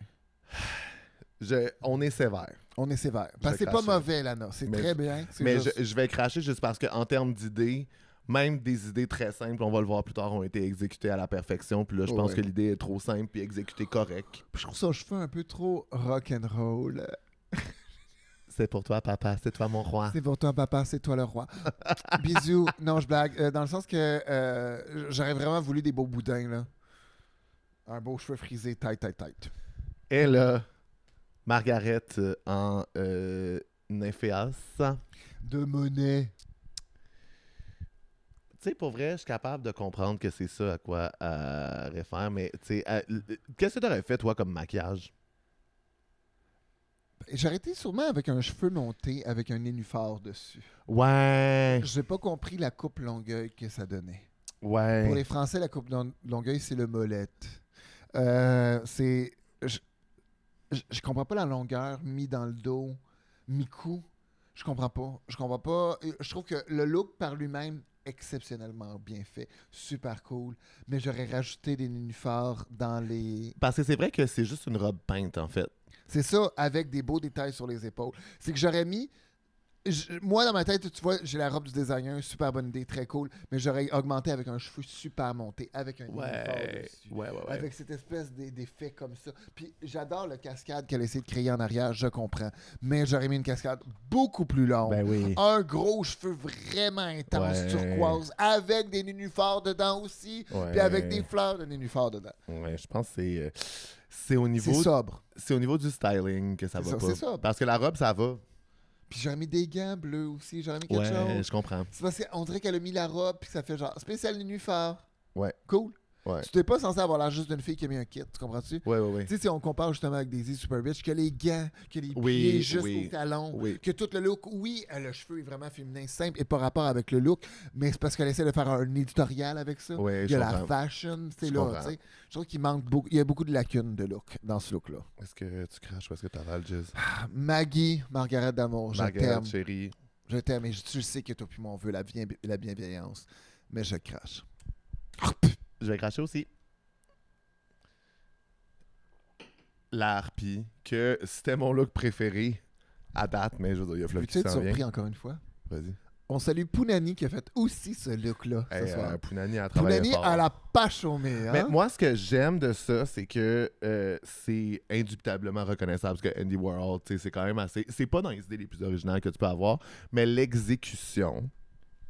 On est sévère. On est sévère. Parce que vais c'est pas cracher. mauvais, Lana. C'est Mais- très bien. C'est Mais juste- je vais cracher juste parce qu'en termes d'idées, même des idées très simples, on va le voir plus tard, ont été exécutées à la perfection. Puis là, je pense que l'idée est trop simple puis exécutée correct. Je trouve son cheveu un peu trop rock'n'roll. C'est pour toi, papa, c'est toi mon roi. C'est pour toi, papa, c'est toi le roi. Bisous. Non, je blague. Dans le sens que j'aurais vraiment voulu des beaux boudins, là. Un beau cheveu frisé, tight. Et là, Margaret en nymphéas. De monnaie. Tu sais, pour vrai, je suis capable de comprendre que c'est ça à quoi elle réfère, mais tu sais, qu'est-ce que tu aurais fait, toi, comme maquillage? J'aurais été sûrement avec un cheveu monté, avec un nénuphar dessus. Ouais. J'ai pas compris la coupe Longueuil que ça donnait. Ouais. Pour les Français, la coupe Longueuil, c'est le molette. C'est... Je comprends pas la longueur mis dans le dos, mi-cou. Je comprends pas. Je trouve que le look par lui-même, exceptionnellement bien fait. Super cool. Mais j'aurais rajouté des nénuphars dans les... Parce que c'est vrai que c'est juste une robe peinte, en fait. C'est ça, avec des beaux détails sur les épaules. C'est que j'aurais mis... Moi, dans ma tête, tu vois, j'ai la robe du designer, super bonne idée, très cool, mais j'aurais augmenté avec un cheveu super monté, avec un nénuphar dessus. Ouais. Avec cette espèce d'effet comme ça. Puis j'adore le cascade qu'elle essaie de créer en arrière, je comprends. Mais j'aurais mis une cascade beaucoup plus longue. Ben oui. Un gros cheveu vraiment intense, Ouais. turquoise, avec des nénuphars dedans aussi, Ouais. puis avec des fleurs de nénuphars dedans. Ouais, je pense que c'est au niveau... C'est sobre. C'est au niveau du styling que ça C'est va ça, pas. c'est ça. Parce que la robe, ça va. Puis j'aurais mis des gants bleus aussi, j'aurais mis quelque Ouais, chose. je comprends. C'est parce qu'on dirait qu'elle a mis la robe, puis ça fait genre spécial nénuphar. Ouais. Cool. Ouais. Tu t'es pas censé avoir l'air juste d'une fille qui a mis un kit, tu comprends-tu? Ouais. Tu sais, si on compare justement avec Daisy Super Bitch, que les gants, que les Oui, pieds juste oui, au talon, oui. que tout le look, oui, le cheveu est vraiment féminin, simple et pas rapport avec le look, mais c'est parce qu'elle essaie de faire un éditorial avec ça. Ouais, Il y a je la comprends. fashion, c'est Je là, comprends. tu sais. Je trouve qu'il manque beaucoup, il y a beaucoup de lacunes de look dans ce look-là. Est-ce que tu craches ou est-ce que tu avales, Jizz? Maggie, Margaret d'amour, je Margaret, t'aime. chérie. Je t'aime et tu sais que toi puis moi on veut la bienveillance, mais je crache. Je vais cracher aussi. La harpie, que c'était mon look préféré à date, mais je veux dire, il y a Fluff Peux-tu qui être s'en surpris vient. encore une fois? Vas-y. On salue Pounani qui a fait aussi ce look-là ce Hey, soir. Pounani a travaillé Pounani fort. à la pas chômée, hein? Mais moi, ce que j'aime de ça, c'est que c'est indubitablement reconnaissable. Parce que Andy Warhol, tu sais, c'est quand même assez... C'est pas dans les idées les plus originales que tu peux avoir, mais l'exécution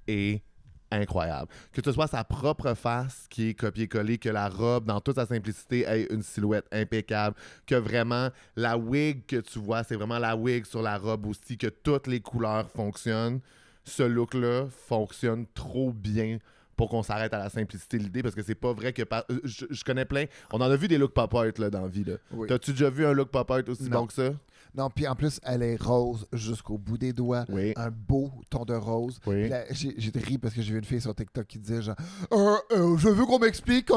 est incroyable. Que ce soit sa propre face qui est copié-collé, que la robe, dans toute sa simplicité, ait une silhouette impeccable, que vraiment la wig que tu vois, c'est vraiment la wig sur la robe aussi, que toutes les couleurs fonctionnent. Ce look-là fonctionne trop bien pour qu'on s'arrête à la simplicité de l'idée, parce que c'est pas vrai que... Je connais plein... On en a vu des looks pop art là, dans la vie. Là. Oui. T'as-tu déjà vu un look pop art aussi Non. bon que ça? Non, puis en plus, elle est rose jusqu'au bout des doigts. Oui. Un beau ton de rose. Oui. Puis là, j'ai ri parce que j'ai vu une fille sur TikTok qui disait genre je veux qu'on m'explique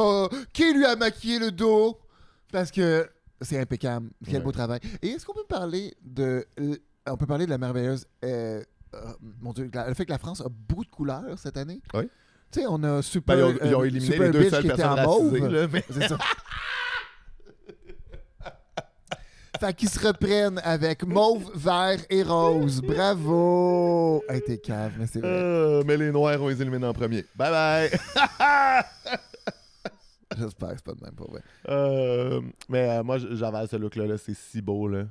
qui lui a maquillé le dos. Parce que c'est impeccable. Quel Ouais. beau travail. Et est-ce qu'on peut parler de... on peut parler de la merveilleuse... mon Dieu, le fait que la France a beaucoup de couleurs cette année. Oui. Tu sais, on a Super... Ben, ils ont éliminé Super les deux Bitch seules qui était personnes en racisées, mauve. là, mais... C'est ça. Fait qu'ils se reprennent avec mauve, vert et rose. Bravo! Hey, t'es cave, mais c'est vrai. mais les noirs, on les élimine en premier. Bye bye! J'espère que c'est pas de même pour vrai. Mais moi, j'avale ce look-là, là, c'est si beau. Là.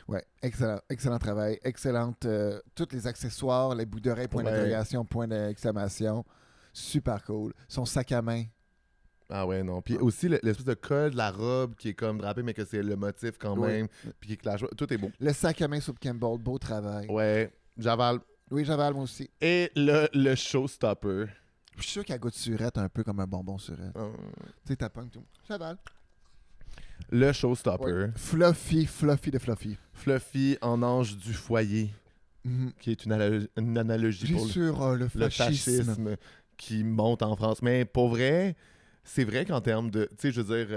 Ouais, excellent travail. Excellente. Tous les accessoires, les bouts d'oreilles, point Ouais. d'interrogation, point d'exclamation. Super cool. Son sac à main. Ah ouais, non. Puis aussi, l'espèce de col de la robe qui est comme drapé, mais que c'est le motif quand Oui. même. Puis qui clash. Tout est beau. Le sac à main Soup Campbell, beau travail. Ouais, j'avale. Oui, j'avale moi aussi. Et le showstopper. Je suis sûr qu'elle goûte surette un peu comme un bonbon surette. Tu sais, t'as punk tout. J'avale. Le showstopper. Ouais. Fluffy de Fluffy. Fluffy en ange du foyer, Mhm. qui est une analogie J'ai pour sur le le fascisme. fascisme qui monte en France. Mais pour vrai, c'est vrai qu'en termes de, tu sais, je veux dire,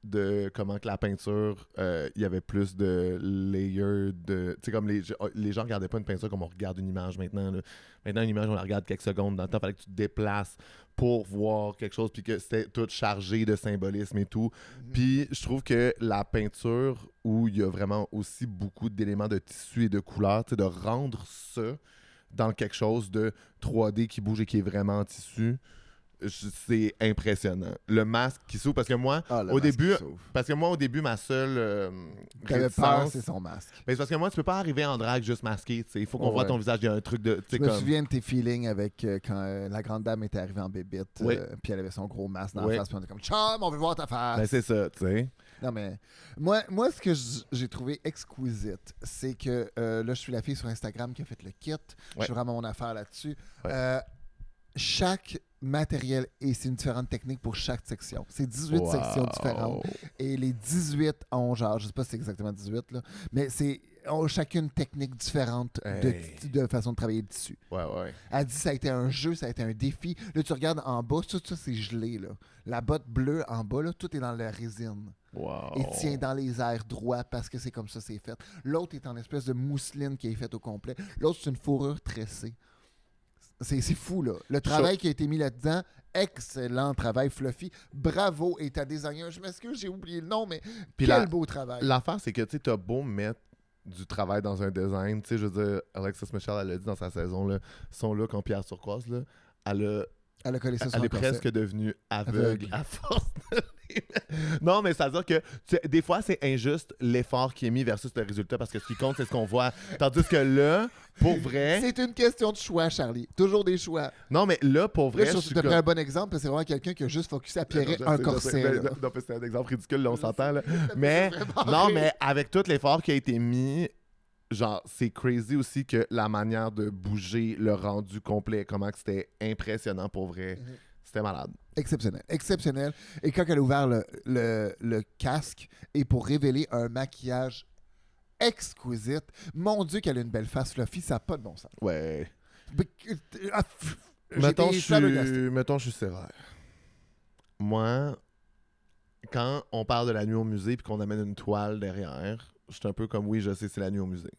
de comment que la peinture, il y avait plus de layers de... Tu sais, comme les gens regardaient pas une peinture comme on regarde une image maintenant. Là. Maintenant, une image, on la regarde quelques secondes. Dans le temps, il fallait que tu te déplaces pour voir quelque chose, puis que c'était tout chargé de symbolisme et tout. Puis je trouve que la peinture, où il y a vraiment aussi beaucoup d'éléments de tissu et de couleurs, tu sais, de rendre ça dans quelque chose de 3D qui bouge et qui est vraiment en tissu, c'est impressionnant. Le masque qui s'ouvre, parce que moi, au début, ma seule T'avais peur, c'est son masque. Mais c'est parce que moi, tu peux pas arriver en drague juste masqué. Il faut qu'on voit ton visage. Il y a un truc de. Je me souviens de tes feelings avec quand la grande dame était arrivée en bébite, puis elle avait son gros masque dans la face, puis on était comme chum, on veut voir ta face. Ben, c'est ça, tu sais. Non, mais moi ce que j'ai trouvé exquisite, c'est que là, je suis la fille sur Instagram qui a fait le kit. Je suis vraiment mon affaire là-dessus. Chaque matériel, et c'est une différente technique pour chaque section. C'est 18 sections différentes. Et les 18 ont genre, je sais pas si c'est exactement 18, là, mais ont chacune technique différente de façon de travailler le tissu. Elle dit ça a été un jeu, ça a été un défi. Là, tu regardes en bas, tout ça, c'est gelé. Là. La botte bleue en bas, là, tout est dans la résine. Et tient dans les airs droits parce que c'est comme ça c'est fait. L'autre est en espèce de mousseline qui est faite au complet. L'autre, c'est une fourrure tressée. C'est fou, là. Le travail qui a été mis là-dedans, excellent travail, Fluffy. Bravo, et ta designer, je m'excuse, j'ai oublié le nom, mais quel beau travail. L'affaire, c'est que tu as beau mettre du travail dans un design, tu sais, je veux dire, Alexis Michel, elle l'a dit dans sa saison, là, son look en pierre turquoise, là, elle a collé ça sur elle est presque devenue aveugle à force de Non, mais ça veut dire que des fois, c'est injuste l'effort qui est mis versus le résultat parce que ce qui compte, c'est ce qu'on voit. Tandis que là, pour vrai... C'est une question de choix, Charlie. Toujours des choix. Non, mais là, pour vrai... Là, je te prends un bon exemple parce que c'est vraiment quelqu'un qui a juste focusé à pierrer un corset. Non, c'est un exemple ridicule, là, on s'entend. Là. Mais non, mais avec tout l'effort qui a été mis... Genre, c'est crazy aussi que la manière de bouger, le rendu complet, comment que c'était impressionnant pour vrai. C'était malade. Exceptionnel. Exceptionnel. Et quand elle a ouvert le casque, et pour révéler un maquillage exquisite, mon Dieu, qu'elle a une belle face, Fluffy, ça n'a pas de bon sens. Ouais. Mettons, je suis sévère. Moi, quand on parle de la nuit au musée puis qu'on amène une toile derrière, je suis un peu comme, oui, je sais, c'est la nuit au musée.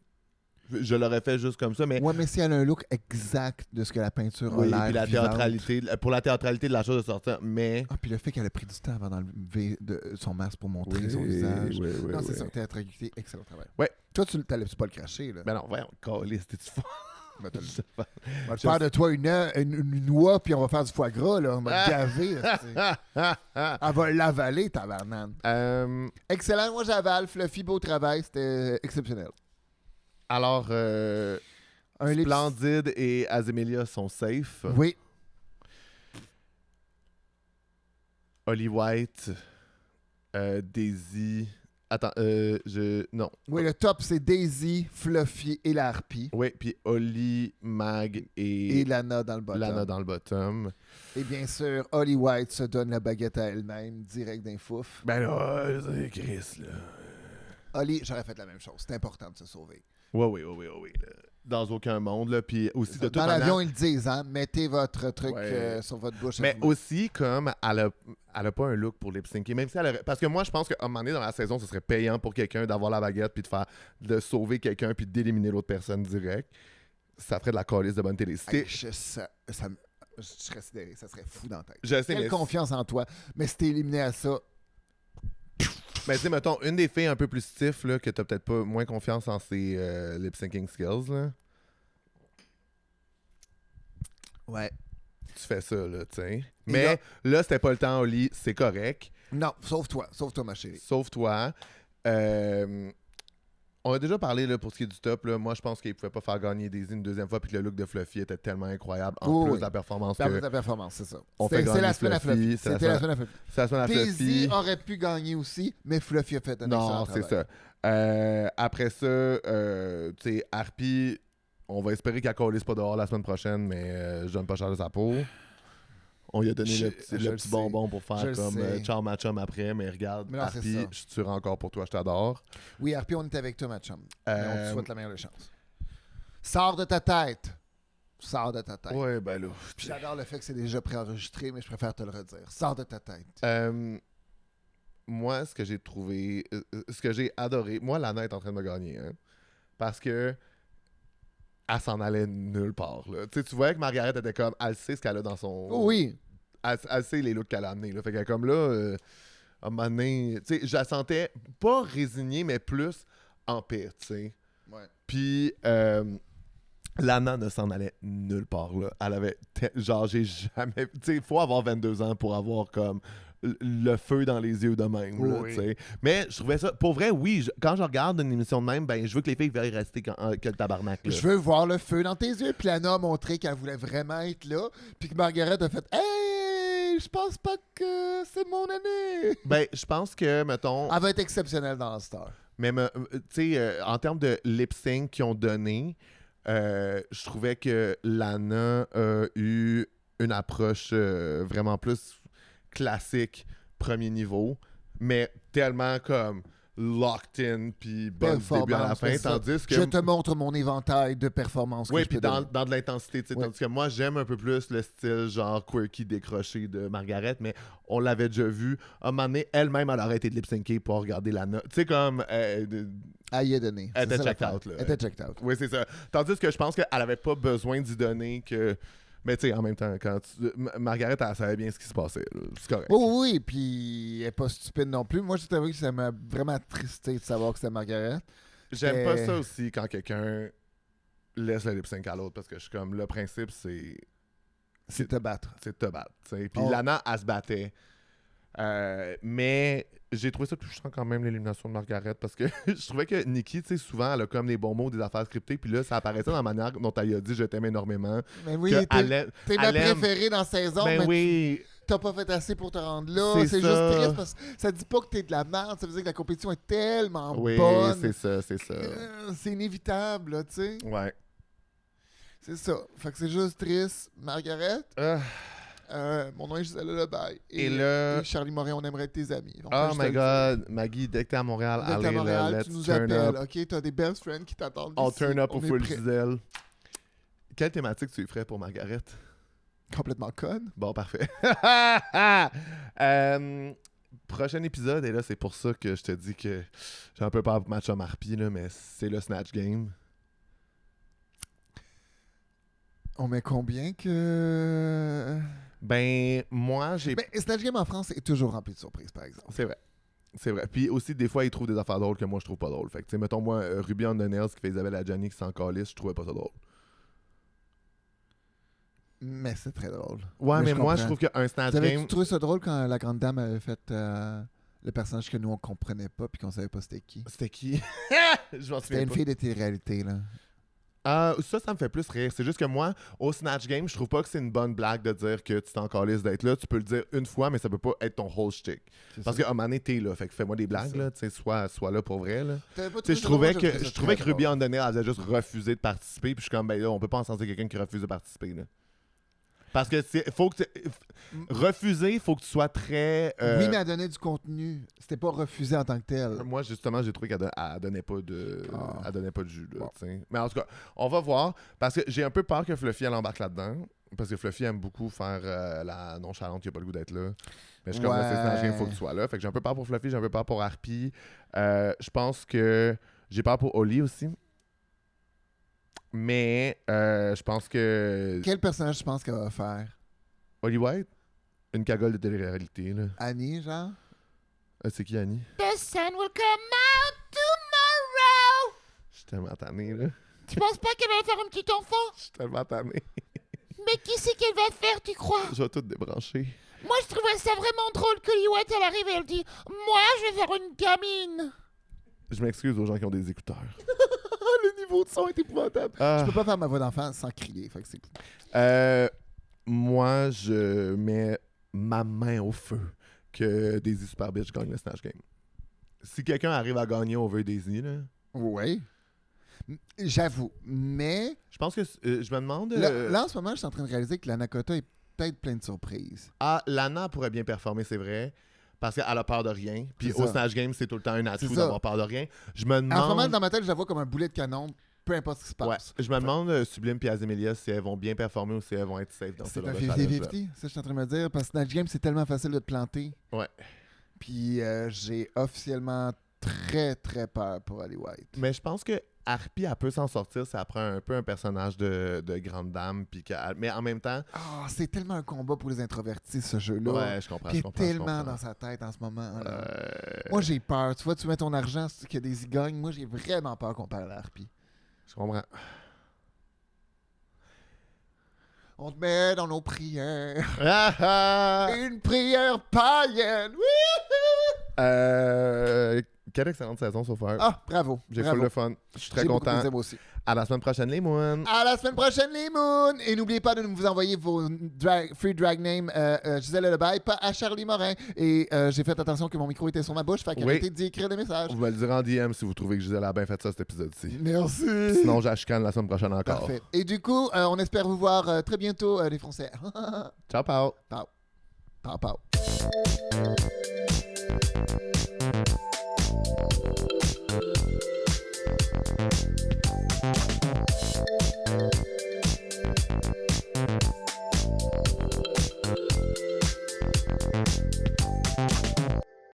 Je l'aurais fait juste comme ça, mais... Ouais, mais si elle a un look exact de ce que la peinture a l'air, puis la théâtralité, pour la théâtralité de la chose de sortir, mais... Ah, puis le fait qu'elle a pris du temps avant d'enlever son masque pour montrer son visage. Non, c'est ça, théâtralité, excellent travail. Ouais. Toi, tu n'allais pas le cracher, là. Ben non, voyons, caliste, t'es-tu fort? On va te faire de toi une oie, puis on va faire du foie gras, là. On va te gaver, elle va l'avaler, ta banane. Excellent, moi j'avale. Fluffy, beau travail, c'était exceptionnel. Alors, Splendide et Azemelia sont safe. Oui. Holly White, Daisy... Attends, non. Oui, le top, c'est Daisy, Fluffy et la harpie. Oui, puis Holly, Mag et Lana dans le bottom. Et bien sûr, Holly White se donne la baguette à elle-même, direct d'un fouf. Ben là, c'est Chris, là. Holly, j'aurais fait la même chose. C'est important de se sauver. Oui. Dans aucun monde, là. Puis aussi, de toute dans l'avion, ils le disent, hein. Mettez votre truc sur votre bouche. Mais aussi, comme elle a pas un look pour lip-syncer. Même si elle aurait... Parce que moi, je pense qu'à un moment donné dans la saison, ce serait payant pour quelqu'un d'avoir la baguette puis de sauver quelqu'un puis d'éliminer l'autre personne direct. Ça ferait de la calice de bonne télé. Je serais sidéré. Ça serait fou dans la tête. Je sais, Quelle confiance en toi. Mais si t'es éliminé à ça... Mais tu sais, mettons, une des filles un peu plus stiff, là, que t'as peut-être pas moins confiance en ses lip-syncing skills, là. Ouais. Tu fais ça, là, tu sais. Mais là, c'était pas le temps au lit, c'est correct. Non, sauve-toi, ma chérie. Sauve-toi. On a déjà parlé, là, pour ce qui est du top, là, moi, je pense qu'il pouvait pas faire gagner Daisy une deuxième fois, puis que le look de Fluffy était tellement incroyable, en plus de la performance. La performance, c'est ça. C'est la semaine à Fluffy. C'était la semaine à Fluffy. C'est la semaine à Fluffy. Daisy aurait pu gagner aussi, mais Fluffy a fait un excellent travail. Non, c'est ça. Après ça, tu sais, Harpy... On va espérer qu'elle ne pas dehors la semaine prochaine, mais je donne pas cher de sa peau. On lui a donné le petit bonbon pour faire comme ciao ma chum après, mais regarde, Harpy, je tue encore pour toi, je t'adore. Oui, Harpy, on est avec toi, ma chum. Mais on te souhaite la meilleure des chances. Sors de ta tête. Sors de ta tête. Ouais, ben là. Puis j'adore le fait que c'est déjà préenregistré, mais je préfère te le redire. Sors de ta tête. Moi, ce que j'ai trouvé, ce que j'ai adoré, moi, Lana est en train de me gagner, hein, parce que elle s'en allait nulle part. Là. Tu voyais que Margaret était comme, elle sait ce qu'elle a dans son... Oui. Elle sait les looks qu'elle a amenés. Là. Fait qu'elle comme là, à un moment donné, tu sais, je la sentais pas résignée, mais plus en paix, tu sais. Ouais. Puis, Lana ne s'en allait nulle part, là. Elle avait... Genre, j'ai jamais... Tu sais, il faut avoir 22 ans pour avoir, comme, le feu dans les yeux de même, là, Oui. tu sais. Mais je trouvais ça... Pour vrai, oui, quand je regarde une émission de même, ben, je veux que les filles veuillent rester que le tabarnak, là. Je veux voir le feu dans tes yeux. Puis Lana a montré qu'elle voulait vraiment être là. Puis que Margaret a fait Hey, je pense pas que c'est mon année. Ben, je pense que, mettons... Elle va être exceptionnelle dans la Star. Mais, tu sais, en termes de lip-sync qu'ils ont donné, je trouvais que Lana a eu une approche vraiment plus classique, premier niveau, mais tellement comme locked in, puis bonne du début à la fin, c'est ça. tandis que... Je te montre mon éventail de performances. Oui, que je puis peux donner. dans de l'intensité, tu sais, Oui. tandis que moi, j'aime un peu plus le style genre quirky, décroché de Margaret, mais on l'avait déjà vu. À un moment donné, elle-même, elle a arrêté de lip-syncer pour regarder Lana. Tu sais, comme... Elle y a donné. Elle C'est était ça, checked l'affaire. out, là. Elle était checked out. Oui, c'est ça. Tandis que je pense qu'elle avait pas besoin d'y donner que... Mais tu sais, en même temps, quand Margaret, elle savait bien ce qui se passait. Là. C'est correct. Oui, oui, oui, puis elle n'est pas stupide non plus. Moi, je t'avoue que ça m'a vraiment attristé de savoir que c'était Margaret. J'aime pas ça aussi quand quelqu'un laisse le lip sync à l'autre parce que je suis comme, le principe, c'est C'est te battre. de te battre. T'sais. Puis Oh. Lana, elle se battait. Mais j'ai trouvé ça touchant quand même, l'élimination de Margaret, parce que je trouvais que Nikki, tu sais, souvent, elle a comme des bons mots, des affaires scriptées, puis là, ça apparaissait dans la manière dont elle a dit « je t'aime énormément Mais ». oui, Que t'es elle ma aime- préférée dans la saison, Ben mais oui, t'as pas fait assez pour te rendre là. C'est C'est ça. juste triste parce que ça dit pas que t'es de la merde. Ça veut dire que la compétition est tellement oui, bonne. c'est ça, c'est ça. C'est inévitable, là, tu sais. Ouais. C'est ça. Fait que c'est juste triste. Margaret, Ah, mon nom est Gisèle Lebaille. Et là- et Charlie Morin, on aimerait être tes amis. On oh peut juste my te le God, Maggie, dès que t'es à Montréal, dire. Dès que t'es à allez, Montréal, là, tu let's nous turn appelles, up. ok? T'as des best friends qui t'attendent On ici. turn up On au est full prêt. Gisèle. Quelle thématique tu ferais pour Margaret? Complètement conne. Bon, parfait. Prochain épisode, et là, c'est pour ça que je te dis que j'ai un peu peur pour match à Marpi, là, mais c'est le Snatch Game. On met combien que... Ben, moi, j'ai... Mais Snatch Game en France est toujours rempli de surprises, par exemple. C'est vrai. C'est vrai. Puis aussi, des fois, ils trouvent des affaires drôles que moi, je trouve pas drôles. Fait que, tu sais, mettons, moi, Ruby on the Nails qui fait Isabelle Adjani qui s'en calisse, je trouvais pas ça drôle. Mais c'est très drôle. Ouais, mais je moi, je comprends. trouve qu'un Snatch T'avais-tu Game... trouvé ça drôle quand la grande dame avait fait le personnage que nous, on comprenait pas puis qu'on savait pas c'était qui? C'était qui? Je m'en C'était souviens une pas. fille de télé-réalité, là. Ça me fait plus rire. C'est juste que moi, au Snatch Game, je trouve pas que c'est une bonne blague de dire que tu t'en calisses d'être là. Tu peux le dire une fois, mais ça peut pas être ton whole shtick. C'est Parce ça. qu'à un moment donné, t'es là. Fait que fais-moi des blagues, ça. là. Tu sais, sois là pour vrai, là. T'avais pas Tu sais, trouvé ça drôle? Moi, je ça trouvais que très Ruby drôle. on the Nail, elle avait juste refusé de participer. Puis je suis comme, ben là, on peut pas encenser quelqu'un qui refuse de participer, là. Parce que faut que refuser, faut que tu sois très. Oui, mais elle donnait du contenu. C'était pas refusé en tant que tel. Moi, justement, j'ai trouvé qu'elle donnait pas de, Ah. elle donnait pas de jus. Là, Bon. tu sais. Mais en tout cas, on va voir. Parce que j'ai un peu peur que Fluffy elle embarque là-dedans. Parce que Fluffy aime beaucoup faire la nonchalante qui a pas le goût d'être là. Mais je suis comme là, c'est Snatch Game, faut que tu sois là. Fait que j'ai un peu peur pour Fluffy, j'ai un peu peur pour Harpy. Je pense que j'ai peur pour Oli aussi. Mais je pense que Quel personnage tu penses qu'elle va faire? Oli White, une cagole de télé-réalité. Là. Annie, genre? C'est qui Annie? The sun will come out tomorrow. Je suis tellement tanné, là. Tu penses pas qu'elle va faire un petit enfant? Je suis tellement tanné. Mais qui c'est qu'elle va faire, tu crois? Je vais tout débrancher. Moi, je trouvais ça vraiment drôle que Liouette, elle arrive et elle dit « Moi, je vais faire une gamine. Je m'excuse aux gens qui ont des écouteurs. Le niveau de son est épouvantable. Ah. Je peux pas faire ma voix d'enfant sans crier. Fait que c'est... Moi, je mets ma main au feu que Daisy Super Bitch gagne le Snatch Game. Si quelqu'un arrive à gagner over Daisy, là, Oui. J'avoue. Mais je pense que je me demande. là, en ce moment, je suis en train de réaliser que la Nakota est peut-être pleine de surprises. Lana pourrait bien performer, c'est vrai. Parce qu'elle a peur de rien. Puis C'est au ça. Snatch Game, c'est tout le temps un atout C'est ça. d'avoir peur de rien. Je me En ce moment, demande. dans ma tête, je la vois comme un boulet de canon, peu importe ce qui se Ouais, passe. je me demande Sublime et Azemelia si elles vont bien performer ou si elles vont être safe dans ce C'est un genre de challenge-là. 50-50, ça je suis en train de me dire, parce que Snatch Game, c'est tellement facile de te planter. Ouais. Puis j'ai officiellement très, très peur pour Ali White. Mais je pense que Harpy, elle peut s'en sortir si elle prend un peu un personnage de grande dame. Mais en même temps, Ah, c'est tellement un combat pour les introvertis, ce jeu-là. ouais, je comprends. Puis Je il est comprends, je tellement comprends. dans sa tête en ce moment. là. Euh, Moi, j'ai peur. Tu vois, tu mets ton argent, c'est qu'il y a des y gagnent. Moi, j'ai vraiment peur qu'on perde à Harpy. Je comprends. On te met dans nos prières. Ah, ah. Une prière païenne. Wouhou! Quelle excellente saison, Sophie. Ah, bravo. J'ai bravo. full le fun. Je suis très J'ai beaucoup content. plaisir, moi aussi. À la semaine prochaine, les moons. À la semaine prochaine, les Moons! Et n'oubliez pas de nous envoyer vos free drag names Gisèle Lebaille, pas à Charlie Morin. Et j'ai fait attention que mon micro était sur ma bouche, fait qu'arrêtez d'y écrire des messages. Vous me le direz en DM si vous trouvez que Gisèle a bien fait ça, cet épisode-ci. Merci! Sinon, j'ai la chicane la semaine prochaine encore. Parfait. Et du coup, on espère vous voir très bientôt, les Français. Ciao, Pao. Pau. Pau, pau.